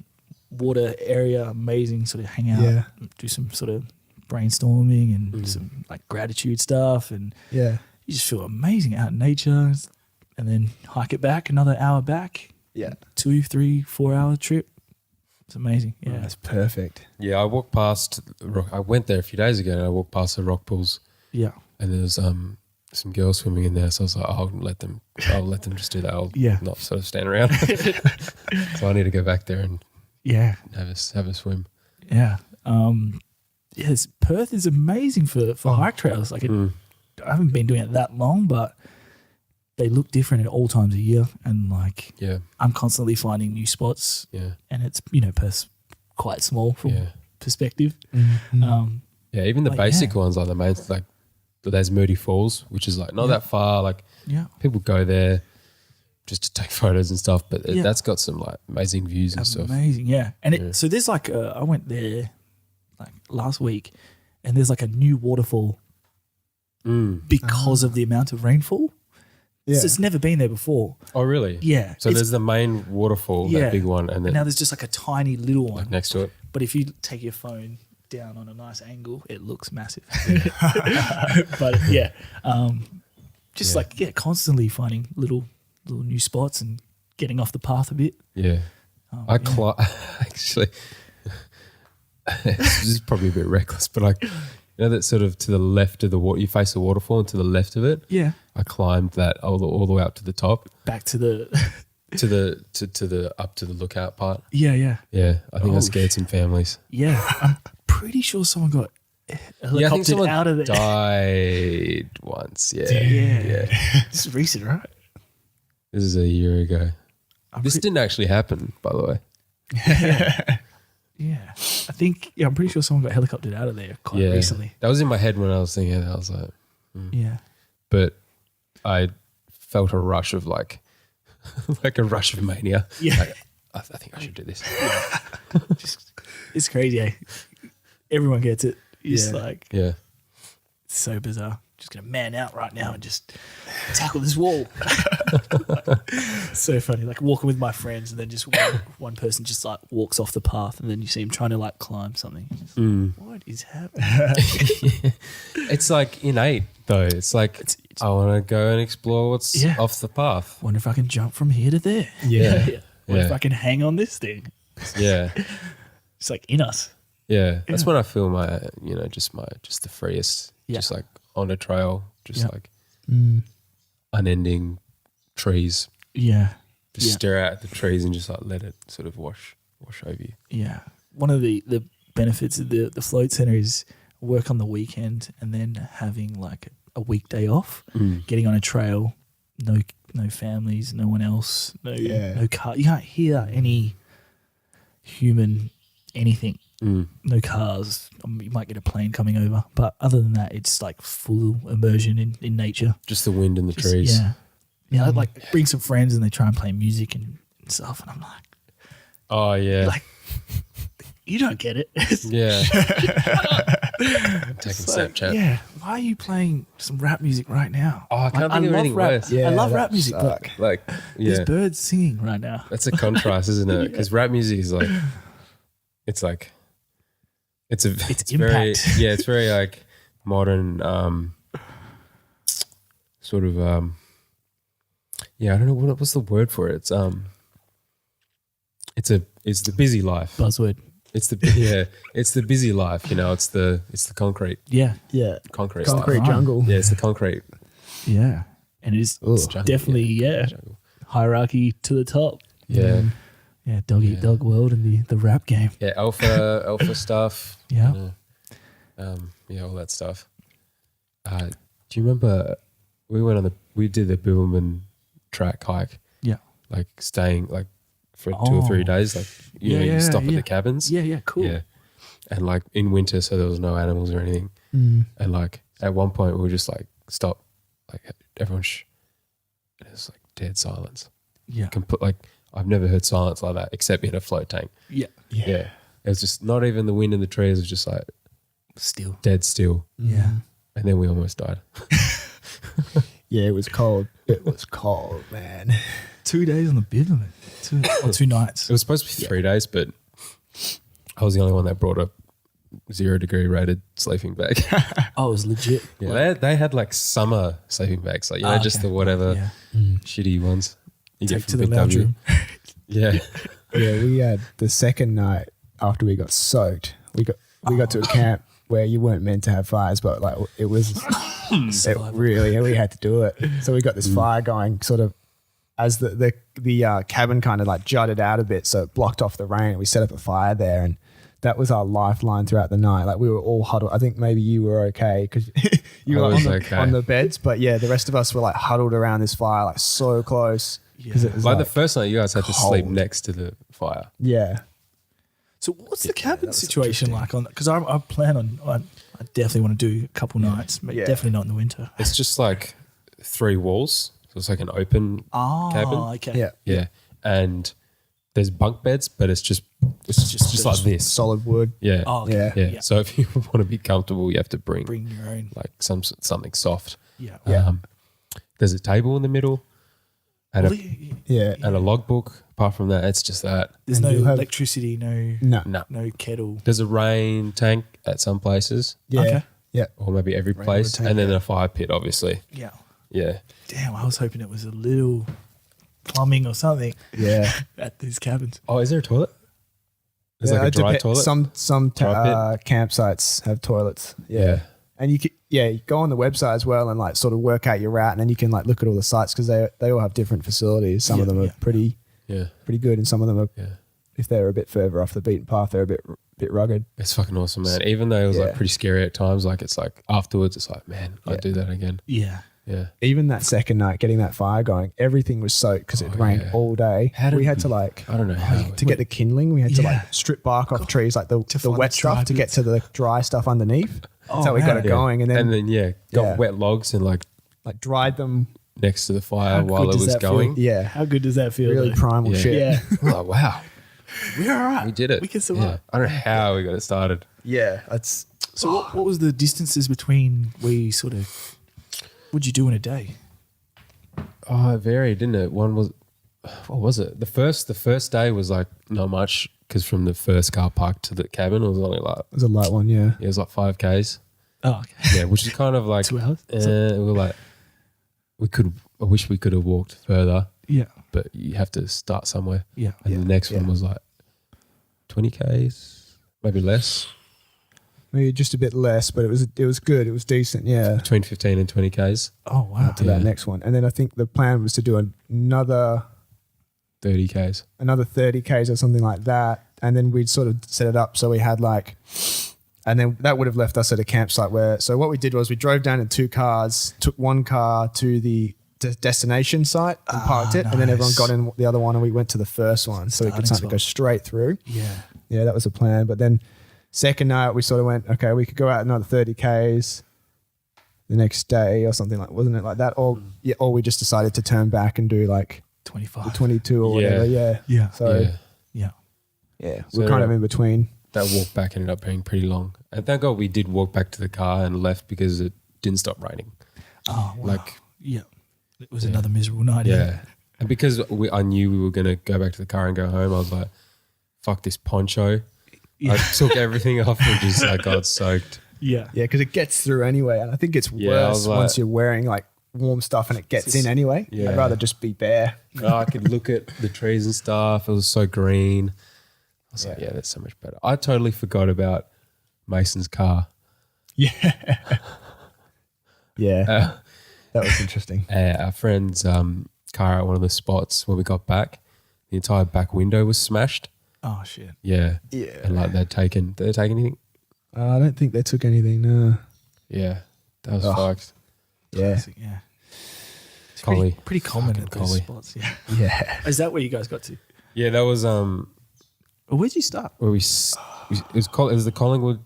water area, amazing. Sort of hang out, Yeah. do some sort of brainstorming and some like gratitude stuff, and Yeah. you just feel amazing out in nature. And then hike it back, another hour back, Yeah. 2, 3, 4 hour trip. It's amazing. Yeah, That's perfect. Yeah, I walked past. I went there a few days ago, and I walked past the rock pools, yeah, and there was some girls swimming in there. So I was like, I'll let them just do that. I'll not sort of stand around. So I need to go back there and yeah, have a swim. yeah. Yes, Perth is amazing for hike trails. Like I haven't been doing it that long, but they look different at all times of year, and like Yeah, I'm constantly finding new spots, yeah, and it's Perth's quite small from yeah. perspective. Yeah, even the Like, basic yeah. ones like the main, like there's Moody Falls, which is like not that far. Like Yeah, people go there, just to take photos and stuff. But that's got some like amazing views and stuff. Amazing, yeah. And so there's like I went there like last week, and there's like a new waterfall because of the amount of rainfall. Yeah. So it's never been there before. Oh, really? Yeah. So there's the main waterfall, that big one, and then now there's just like a tiny little one like next to it. But if you take your phone down on a nice angle, it looks massive. But constantly finding little new spots and getting off the path a bit. Yeah. Actually, this is probably a bit reckless, but like, you know, that sort of to the left of the water, you face the waterfall, and to the left of it, I climbed that all the way up to the top, back to the to the up to the lookout part. Yeah. I think I scared some families. Yeah, I'm pretty sure someone got helicoptered I think someone out of there. Died once. Yeah. This is recent, right? This is a year ago. This didn't actually happen, by the way. Yeah. I think, I'm pretty sure someone got helicoptered out of there quite recently. That was in my head when I was thinking it. I was like, yeah. But I felt a rush of like a rush of mania. Yeah. Like, I think I should do this. It's crazy, eh? Everyone gets it. It's like, it's so bizarre. Just going to man out right now and just tackle this wall. So funny. Like walking with my friends, and then just one person just like walks off the path, and then you see him trying to like climb something. What is happening? It's like innate though. It's like I want to go and explore what's off the path. Wonder if I can jump from here to there. Yeah. What if I can hang on this thing? Yeah. It's like in us. Yeah. That's when I feel my, just the freest. Yeah. Just like on a trail, just like unending trees. Yeah. Just stare out at the trees and just like let it sort of wash over you. Yeah. One of the benefits of the float center is work on the weekend and then having like a weekday off, getting on a trail, no families, no one else, no car. You can't hear any human anything. No cars. You might get a plane coming over, but other than that, it's like full immersion in nature. Just the wind and the trees. Yeah. I'd like bring some friends and they try and play music and stuff, and I'm like, oh yeah, like you don't get it. Yeah. Taking Snapchat. Yeah. Why are you playing some rap music right now? Oh, I can't think of anything worse. I love rap music, but there's birds singing right now. That's a contrast, isn't it? Because rap music is like, it's impact. very it's very like modern sort of I don't know what's the word for it. It's the busy life. Buzzword. It's the busy life, it's the concrete. Yeah. Concrete jungle. Yeah, it's the concrete. Yeah. And it's definitely hierarchy to the top. Yeah. Yeah, dog eat dog world and the rap game. Yeah, alpha stuff. Yeah. All that stuff. Do you remember we did the Bibbulmun track hike? Yeah. Like staying like for 2 or 3 days. Like you stop at the cabins. Yeah, cool. Yeah. And like in winter, so there was no animals or anything. And like at one point we were just like stop, like everyone and it was like dead silence. Yeah. Like I've never heard silence like that except in a float tank. Yeah. It was just not even the wind in the trees. It was just like still. Dead still. Yeah. And then we almost died. Yeah, it was cold. It was cold, man. 2 days on the Bibbulmun. 2 nights. It was supposed to be 3 days, but I was the only one that brought a 0 degree rated sleeping bag. Oh, it was legit. Yeah, they had like summer sleeping bags, like just the whatever shitty ones. You Take get to from the lounge room. Yeah. Yeah, we had the second night after we got soaked. We got to a camp where you weren't meant to have fires, but like it was we had to do it. So we got this fire going sort of as the cabin kind of like jutted out a bit, so it blocked off the rain. We set up a fire there, and that was our lifeline throughout the night. Like we were all huddled. I think maybe you were okay because you were on the beds, but yeah, the rest of us were like huddled around this fire, like so close. Because it was like the first night you guys had to sleep next to the fire. Yeah. So what's the cabin situation like on? Because I plan on. I definitely want to do a couple nights, but definitely not in the winter. It's just like 3 walls. So it's like an open cabin. Okay. Yeah. Yeah. And there's bunk beds, but it's just like this. Solid wood. Yeah. Oh, okay. Yeah. So if you want to be comfortable, you have to bring Your own. like something soft. Yeah. There's a table in the middle and Yeah. and a logbook. Apart from that, it's just that. There's And no you'll have- electricity, no No. kettle. There's a rain tank at some places, Yeah. Okay. Yeah. or maybe every Rain place, tank, and then a fire pit, obviously. Yeah. Yeah. Damn, I was hoping it was a little plumbing or something Yeah. at these cabins. Oh, is there a toilet? There's like a it dry depe- toilet. Some Dry campsites have toilets. Yeah. Yeah. And you go on the website as well and like sort of work out your route, and then you can like look at all the sites because they all have different facilities. Some of them are pretty Yeah. good, and some of them are, Yeah. if they're a bit further off the beaten path, they're a bit rugged. It's fucking awesome, man. Even though it was like Yeah. pretty scary at times, like it's like afterwards, it's like, man, I'd do that again. Yeah. Yeah. Even that second night, getting that fire going, everything was soaked because it rained yeah. all day. How did we had we- to like, I don't know how. to get the kindling, we had to Yeah. like strip bark off trees, like the find wet the dry stuff to get bits. to the dry stuff underneath. That's how we got man. it going, and then got Yeah. wet logs and like like dried them. next to the fire How while good it does was that feel? going. Yeah, How good does that feel? really though? primal Yeah. shit. Yeah. I'm like, wow, We're all right. we did it. We can survive. Yeah. I don't know how we got it started. Yeah, that's So what was the distances between what'd you do in a day? Oh, it varied, didn't it? One was, what was it? The first day was like not much because from the first car park to the cabin it was only like, it was a light one. Yeah, it was like 5Ks. Oh, okay. Yeah, which is kind of like 2 hours? we were like, I wish we could have walked further, Yeah. but you have to start somewhere. Yeah. And the next one Yeah. was like 20Ks, maybe less, maybe just a bit less, but it was good. It was decent. Yeah, between 15 and 20Ks, Oh, wow. to that next one, and then I think the plan was to do another 30Ks. 30Ks or something like that, and then we'd sort of set it up so we had like, and then that would have left us at a campsite where. So what we did was we drove down in 2 cars, took one car to the destination site and parked it, and then everyone nice. got in the other one, and we went to the first one so we could Starting go spot. straight through. Yeah. Yeah, that was the plan. But then second night we sort of went, okay, we could go out another 30Ks the next day or something, like, wasn't it like that? Or we just decided to turn back and do like 25. 22 or Yeah. whatever. Yeah. Yeah. So Yeah. Yeah. we're So, kind of in between. That walk back ended up being pretty long. And thank God we did walk back to the car and left because it didn't stop raining. Oh, wow. Like, Yeah. It was another miserable night. yeah. And because I knew we were going to go back to the car and go home, I was like, fuck this poncho. Yeah. I took everything off and just I got soaked. Yeah. Yeah, because it gets through anyway. And I think it's Yeah, I worse was like- once you're wearing like warm stuff and it gets in anyway. Yeah. I'd rather just be bare. I could look at the trees and stuff. It was so green. I was like, yeah, that's so much better. I totally forgot about Mason's car. Yeah. Yeah. Uh, That was interesting. our friend's car at one of the spots where we got back, the entire back window was smashed. Oh, shit. Yeah. Yeah. And like did they take anything? I don't think they took anything. No. Yeah. That was Oh. fucked. Yeah. Classic, yeah. It's Collie. pretty common Fucking at those collie. spots. Yeah. Yeah. Is that where you guys got to? Yeah, that was Or where'd you start? where it was the Collingwood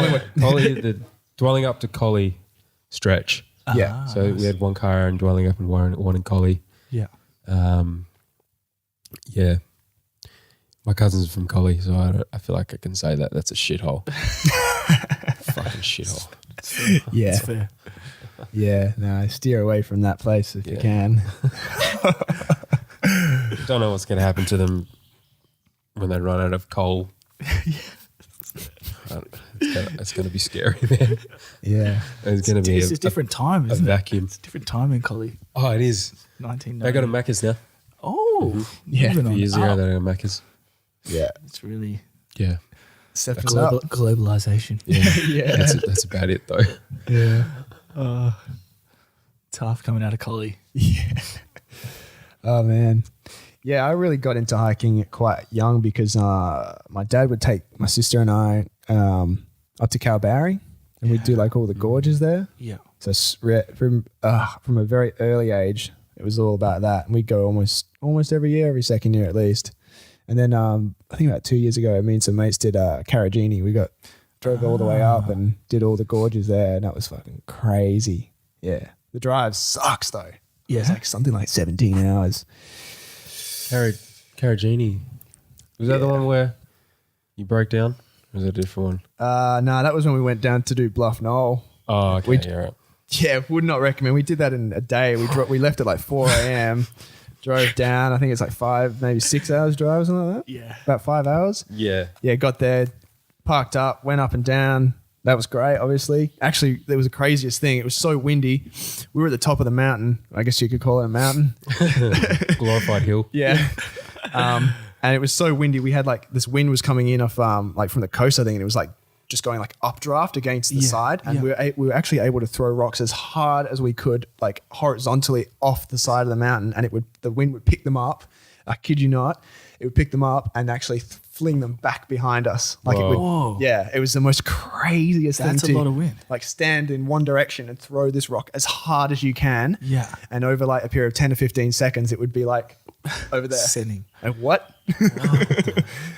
the dwelling up to Collie stretch. Yeah. So we had one car and dwelling up and one in Collie. Yeah. Yeah. My cousin's from Collie, so I feel like I can say that. That's a shithole. Fucking shithole. Yeah. That's fair. Yeah. No, steer away from that place if you Yeah. can. Don't know what's going to happen to them when they run out of coal. It's going to be scary, man. Yeah. It's going to be It's a different time, a isn't it? vacuum. It's a different time in Collie. Oh, it is. 1990. They go to Macca's now. Oh. Yeah. moving A few on years ago, up. they go to Macca's. Yeah. It's really Yeah. Stepping up. globalization. Yeah. Yeah. That's about it, though. Yeah. Tough coming out of Collie. Yeah. Oh man. Yeah, I really got into hiking quite young because my dad would take my sister and I up to Kalbarri, and we'd do like all the gorges there. Yeah. So from a very early age, it was all about that, and we'd go almost every year, every second year at least. And then I think about 2 years ago, me and some mates did Carragini. We drove all the way up and did all the gorges there, and that was fucking crazy. Yeah. The drive sucks though. Yeah. It's like something like 17 hours. Carragini. Was that the one where you broke down? Or was that a different one? No, that was when we went down to do Bluff Knoll. Oh, okay. Yeah, right. Yeah, would not recommend. We did that in a day. We left at like 4 a.m. Drove down. I think it's like 5, maybe 6 hours drive or something like that. Yeah. About 5 hours. Yeah. Yeah, got there, parked up, went up and down. That was great, obviously. Actually, there was the craziest thing. It was so windy. We were at the top of the mountain. I guess you could call it a mountain. Glorified hill. Yeah. And it was so windy. We had like this wind was coming in off like from the coast, I think, and it was like just going like updraft against the side. And we were actually able to throw rocks as hard as we could, like horizontally off the side of the mountain, and the wind would pick them up. I kid you not. It would pick them up and actually fling them back behind us. Like it would, Whoa. yeah, it was the most craziest thing. That's a lot of wind. Like stand in one direction and throw this rock as hard as you can. Yeah. And over like a period of 10 to 15 seconds, it would be like over there. Sending. And what?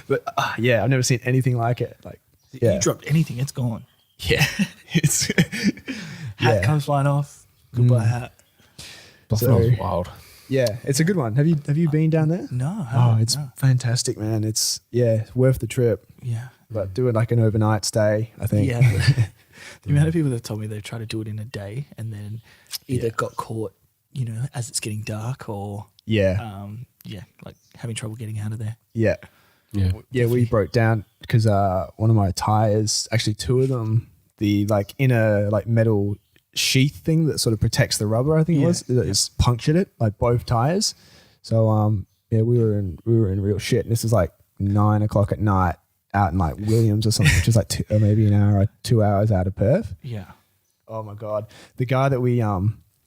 But yeah, I've never seen anything like it. Like, yeah. You dropped anything, it's gone. Yeah. It's Hat comes flying off. Goodbye, hat. Buffalo was wild. Yeah, it's a good one. Have you been down there? No. Oh, it's fantastic, man. It's worth the trip. Yeah. But do it like an overnight stay, I think. Yeah. The amount of people that told me they tried to do it in a day and then either got caught, as it's getting dark or Yeah. like having trouble getting out of there. Yeah. Yeah. Yeah, we broke down because one of my tires, actually 2 of them, the like inner like metal sheath thing that sort of protects the rubber, I think it was, it's punctured it, like both tires. So we were in real shit. And this was like 9 o'clock at night out in like Williams or something, which is like maybe an hour or 2 hours out of Perth. Yeah. Oh my God. The guy that we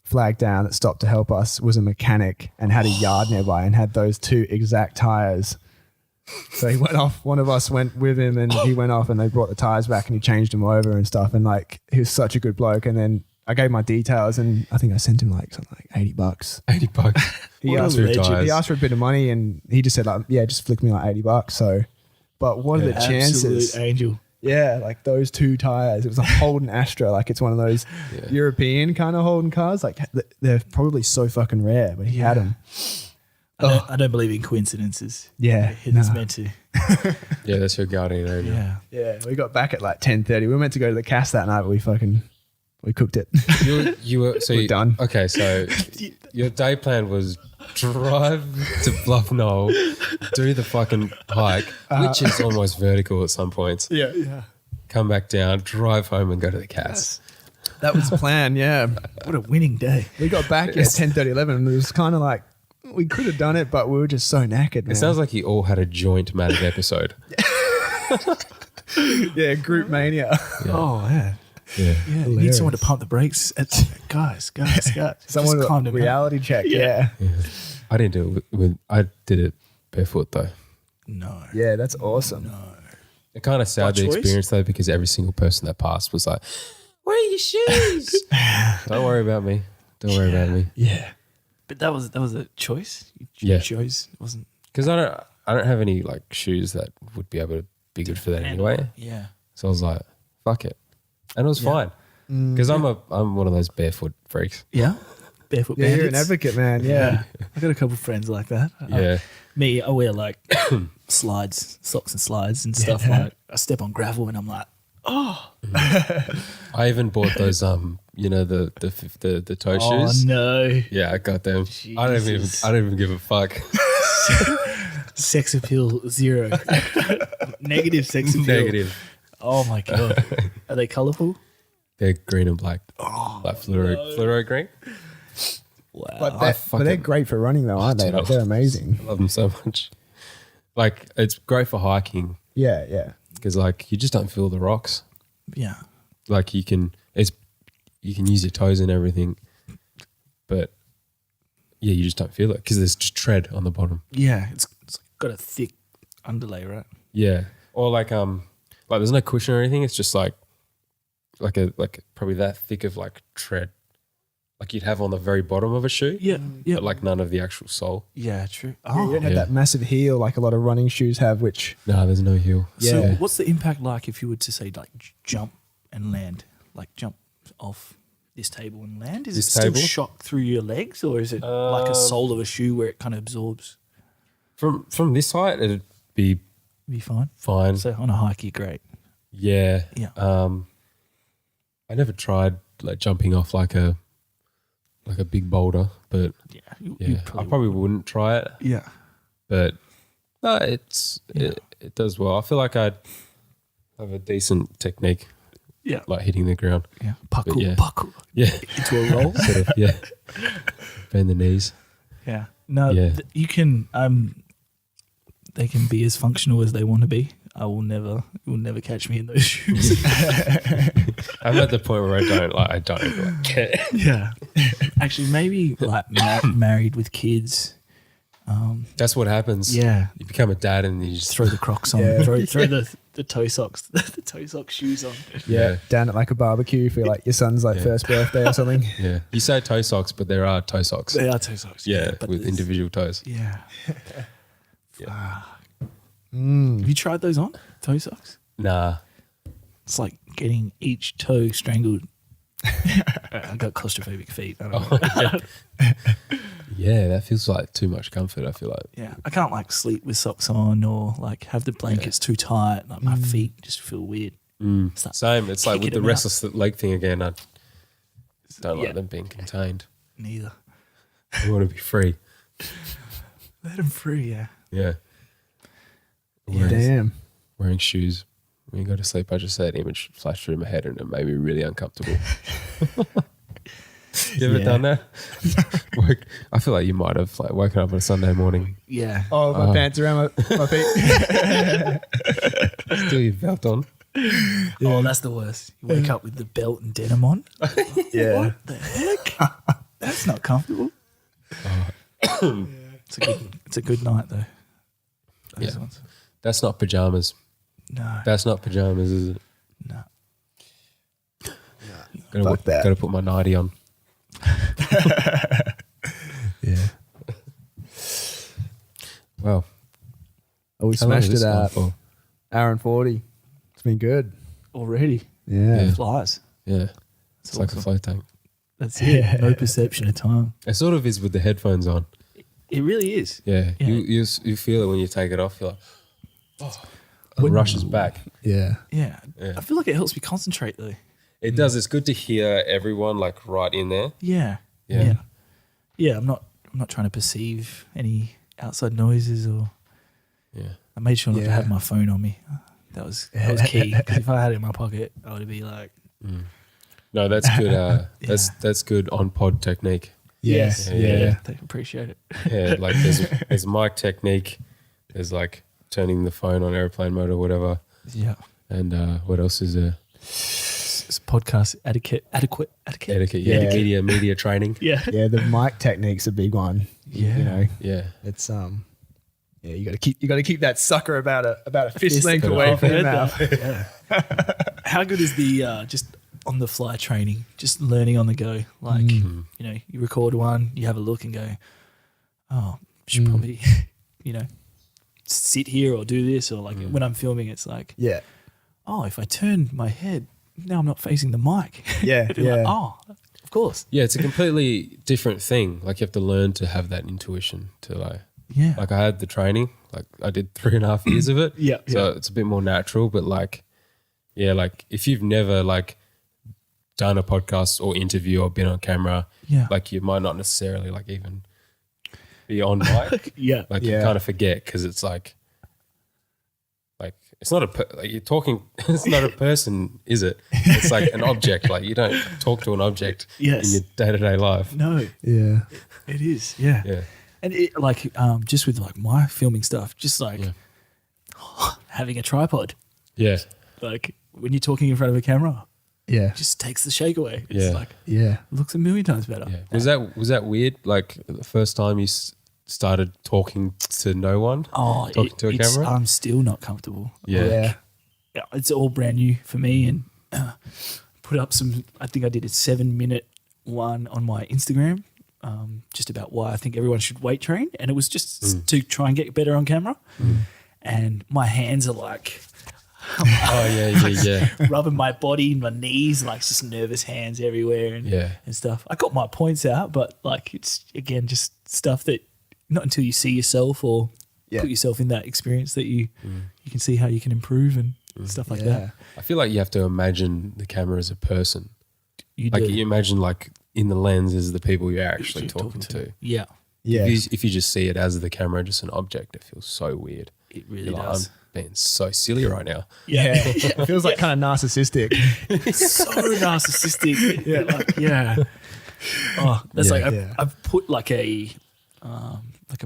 flagged down that stopped to help us was a mechanic and had a yard nearby and had those 2 exact tires. So he went off, one of us went with him and he went off and they brought the tires back and he changed them over and stuff. And like, he was such a good bloke. And then I gave my details and I think I sent him like something like $80. $80. He asked for a bit of money and he just said like, yeah, just flick me like $80. So, but what are the chances? Absolute angel. Yeah, like those 2 tires. It was a Holden Astra. Like it's one of those European kind of Holden cars. Like they're probably so fucking rare, but he had them. I don't believe in coincidences. Yeah, It's meant to. Yeah, that's your guardian angel. Yeah. Yeah, we got back at like 10:30. We were meant to go to the cast that night, but we cooked it. You were so We're done. Okay, so your day plan was drive to Bluff Knoll, do the fucking hike, which is almost vertical at some points. Yeah. Come back down, drive home, and go to the cast. That was the plan, yeah. What a winning day. We got back at 10:30, 11 and it was kind of like, we could have done it, but we were just so knackered, man. It sounds like you all had a joint manic episode. Yeah, group mania. Oh, yeah. Yeah. Yeah, you need someone to pump the brakes. Guys. Someone just calm down. reality check, yeah. I didn't do it I did it barefoot though. No. Yeah, that's awesome. It kind of soured By the choice? experience though because every single person that passed was like, "Where are your shoes?" Don't worry about me. Don't worry about me. Yeah. But that was a choice. Yeah. You chose. It wasn't. Because I don't have any like shoes that would be able to be good for that anyway. Yeah. So I was like, "Fuck it," and it was fine. Because I'm one of those barefoot freaks. Yeah. Barefoot Yeah, you're an bandits. advocate, man. Yeah. I got a couple of friends like that. Yeah. Me, I wear like slides, socks and slides and stuff. Like I step on gravel and I'm like, I even bought those the toe oh shoes. no, Yeah, I got them. I don't even give a fuck. sex appeal 0, negative sex appeal. Negative. Oh my god, are they colourful? They're green and black. Like fluoro green. Wow. But they're great for running though, aren't they? Like, they're amazing. I love them so much. Like it's great for hiking Yeah. because like you just don't feel the rocks. Yeah. Like you can use your toes and everything, but yeah, you just don't feel it because there's just tread on the bottom. Yeah, it's got a thick underlay, right? Yeah, or like there's no cushion or anything. It's just like probably that thick of like tread, like you'd have on the very bottom of a shoe. Yeah. Yeah. But like none of the actual sole. Yeah, true. Yeah, you don't have yeah. that massive heel like a lot of running shoes have, which No, there's no heel. So Yeah. what's the impact like if you were to say like jump and land, like jump off this table and land? Is This it still table? shot through your legs, or is it like a sole of a shoe where it kind of absorbs? From this height, it'd be Be fine. fine. So on a hike, you're great. Yeah. Yeah. I never tried like jumping off like a big boulder, but Yeah, yeah, I probably wouldn't try it. Yeah. But no, it does well. I feel like I'd have a decent technique, Yeah. like hitting the ground. Yeah. Puckle, yeah. puckle Yeah, into a roll. sort of. Yeah, bend the knees. Yeah. No, Yeah. You can. They can be as functional as they want to be. I will never. You will never catch me in those shoes. I'm at the point where I don't care. Yeah. Actually, maybe like married with kids. That's what happens. Yeah. You become a dad and you just Throw the Crocs on. Yeah. Throw the toe socks. The toe sock shoes on. Yeah, down at like a barbecue for like your son's like first birthday or something. yeah. You say toe socks, but there are toe socks. They are toe socks. Yeah, but with there's- individual toes. Yeah. Yeah. Have you tried those on? Toe socks? Nah. It's like getting each toe strangled. I got claustrophobic feet. I don't know. Yeah, that feels like too much comfort. I feel like. Yeah. I can't like sleep with socks on or like have the blankets too tight. Like my feet just feel weird. Start Same. It's like with kicking the them out. restless leg thing again. I don't Yeah. like them being contained. Neither. I want to be free. Let them free, yeah. Yeah. Damn. Wearing shoes. When you go to sleep, I just said that image flashed through my head and it made me really uncomfortable. You ever Yeah. done that? I feel like you might have like woken up on a Sunday morning, Yeah. Oh, my pants around my feet. still your belt on. Oh, that's the worst. You wake up with the belt and denim on. Yeah. What the heck? That's not comfortable. It's a good night though. Those Yeah. ones. That's not pajamas. No. That's not pajamas, is it? No. Fuck that. Gotta put my nightie on. Yeah. Wow. Oh, we How long smashed has it this gone at for? hour and 40. It's been good. Already. Yeah. Yeah. Flies. Yeah. It's like a awesome. float tank. That's it. No perception of time. It sort of is with the headphones on. It really is. Yeah. Yeah. You feel it when you take it off. You're like, it rushes back. Yeah. Yeah. Yeah. I feel like it helps me concentrate though. It does. It's good to hear everyone like right in there. Yeah. Yeah. Yeah. Yeah, I'm not trying to perceive any outside noises or Yeah. I made sure not to Yeah. have my phone on me. That was key. 'Cause if I had it in my pocket, I would be like, No, that's good. That's good on pod technique. Yes. Yeah. Yeah. they appreciate it. Yeah, like there's mic technique. There's like turning the phone on airplane mode or whatever. Yeah. And what else is there? It's podcast etiquette. Etiquette. Yeah. Yeah. Media training. Yeah. Yeah. The mic technique's a big one. Yeah. You know, Yeah. it's yeah, you gotta keep that sucker about a fist Fist length got away it. from your I've mouth. Yeah. How good is the just on the fly training? Just learning on the go. Like, you know, you record one, you have a look and go, oh, should probably, you know, sit here or do this. Or like when I'm filming, it's like, Yeah. oh, if I turn my head, now I'm not facing the mic. Yeah. It'd be like, Yeah. oh, of course. Yeah, it's a completely different thing. Like you have to learn to have that intuition to Yeah. like I had the training, like I did 3.5 years of it. Yeah, So it's a bit more natural, but like, yeah, like if you've never like done a podcast or interview or been on camera, Yeah. like you might not necessarily like even be on mic. Yeah. Like you Yeah. kind of forget because it's like it's not like you're talking. It's not a person, is it? It's like an object. Like you don't talk to an object Yes. in your day-to-day life. No, Yeah. it is. Yeah. Yeah, And it, like, just with like my filming stuff, just like having a tripod, yeah, like when you're talking in front of a camera, Yeah. it just takes the shake away. It's Yeah. like, Yeah. it looks a million times better. yeah. Was that weird? Like the first time you started talking to no one, Oh, talking to a camera? I'm still not comfortable. Yeah. Yeah. Yeah, it's all brand new for me, and put up some. I think I did a 7-minute one on my Instagram, just about why I think everyone should weight train, and it was just to try and get better on camera. And my hands are like yeah. rubbing my body, my knees, like just nervous hands everywhere and stuff. I got my points out, but like it's again just stuff that not until you see yourself or put yourself in that experience that you can see how you can improve and stuff like that. I feel like you have to imagine the camera as a person. You Like do. you imagine like in the lens is the people you're actually talking to. Yeah. Yeah. If you just see it as the camera, just an object, it feels so weird. It really You're like, does. I'm being so silly right now. Yeah. It feels like kind of narcissistic. So narcissistic. Oh, that's like I've put like a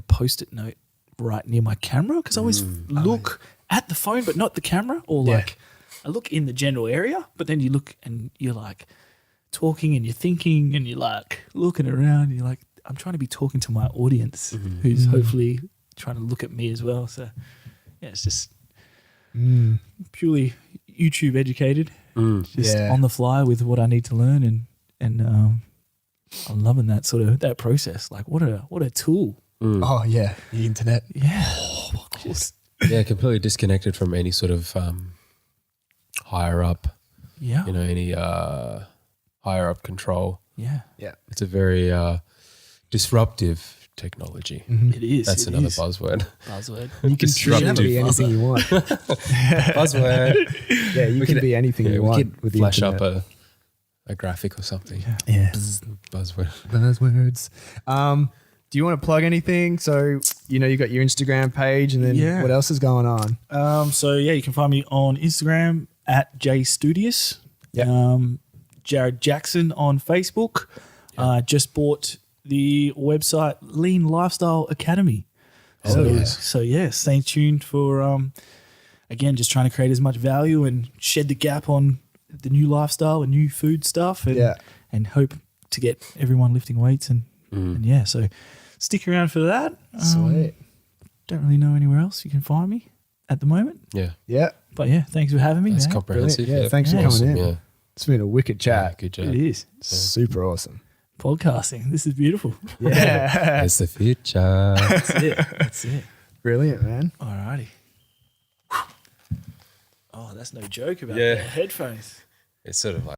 post-it note right near my camera because I always look at the phone but not the camera, or like I look in the general area, but then you look and you're like talking and you're thinking and you're like looking around and you're like, I'm trying to be talking to my audience who's hopefully trying to look at me as well. So yeah, it's just purely YouTube educated, just on the fly with what I need to learn, and I'm loving that process. Like what a tool. Oh yeah, the internet. Yeah. Yeah, completely disconnected from any sort of higher up, Yeah. any higher up control. Yeah. Yeah. It's a very disruptive technology. It is. That's it another is. buzzword. You can Disruptive. be anything you want. Buzzword. Yeah, you can be anything you we want could with the flash internet. up a graphic or something. Yeah. Buzzword. Buzzwords. Do you want to plug anything? So, you got your Instagram page, and then what else is going on? So yeah, you can find me on Instagram at jstudious. Yeah. Jarrad Jackson on Facebook. Just bought the website Lean Lifestyle Academy. So stay tuned for again, just trying to create as much value and shed the gap on the new lifestyle and new food stuff, and hope to get everyone lifting weights and so stick around for that. Sweet. Don't really know anywhere else you can find me at the moment, Yeah. Yeah. but yeah, thanks for having me. That's man. comprehensive. Brilliant. Yeah, thanks for Awesome, coming in. Yeah. It's been a wicked chat. Good job. It is Super awesome. podcasting. This is beautiful. Yeah. It's the future. That's it. Brilliant, man. Alrighty. Oh, that's no joke about Yeah. the headphones. It's sort of like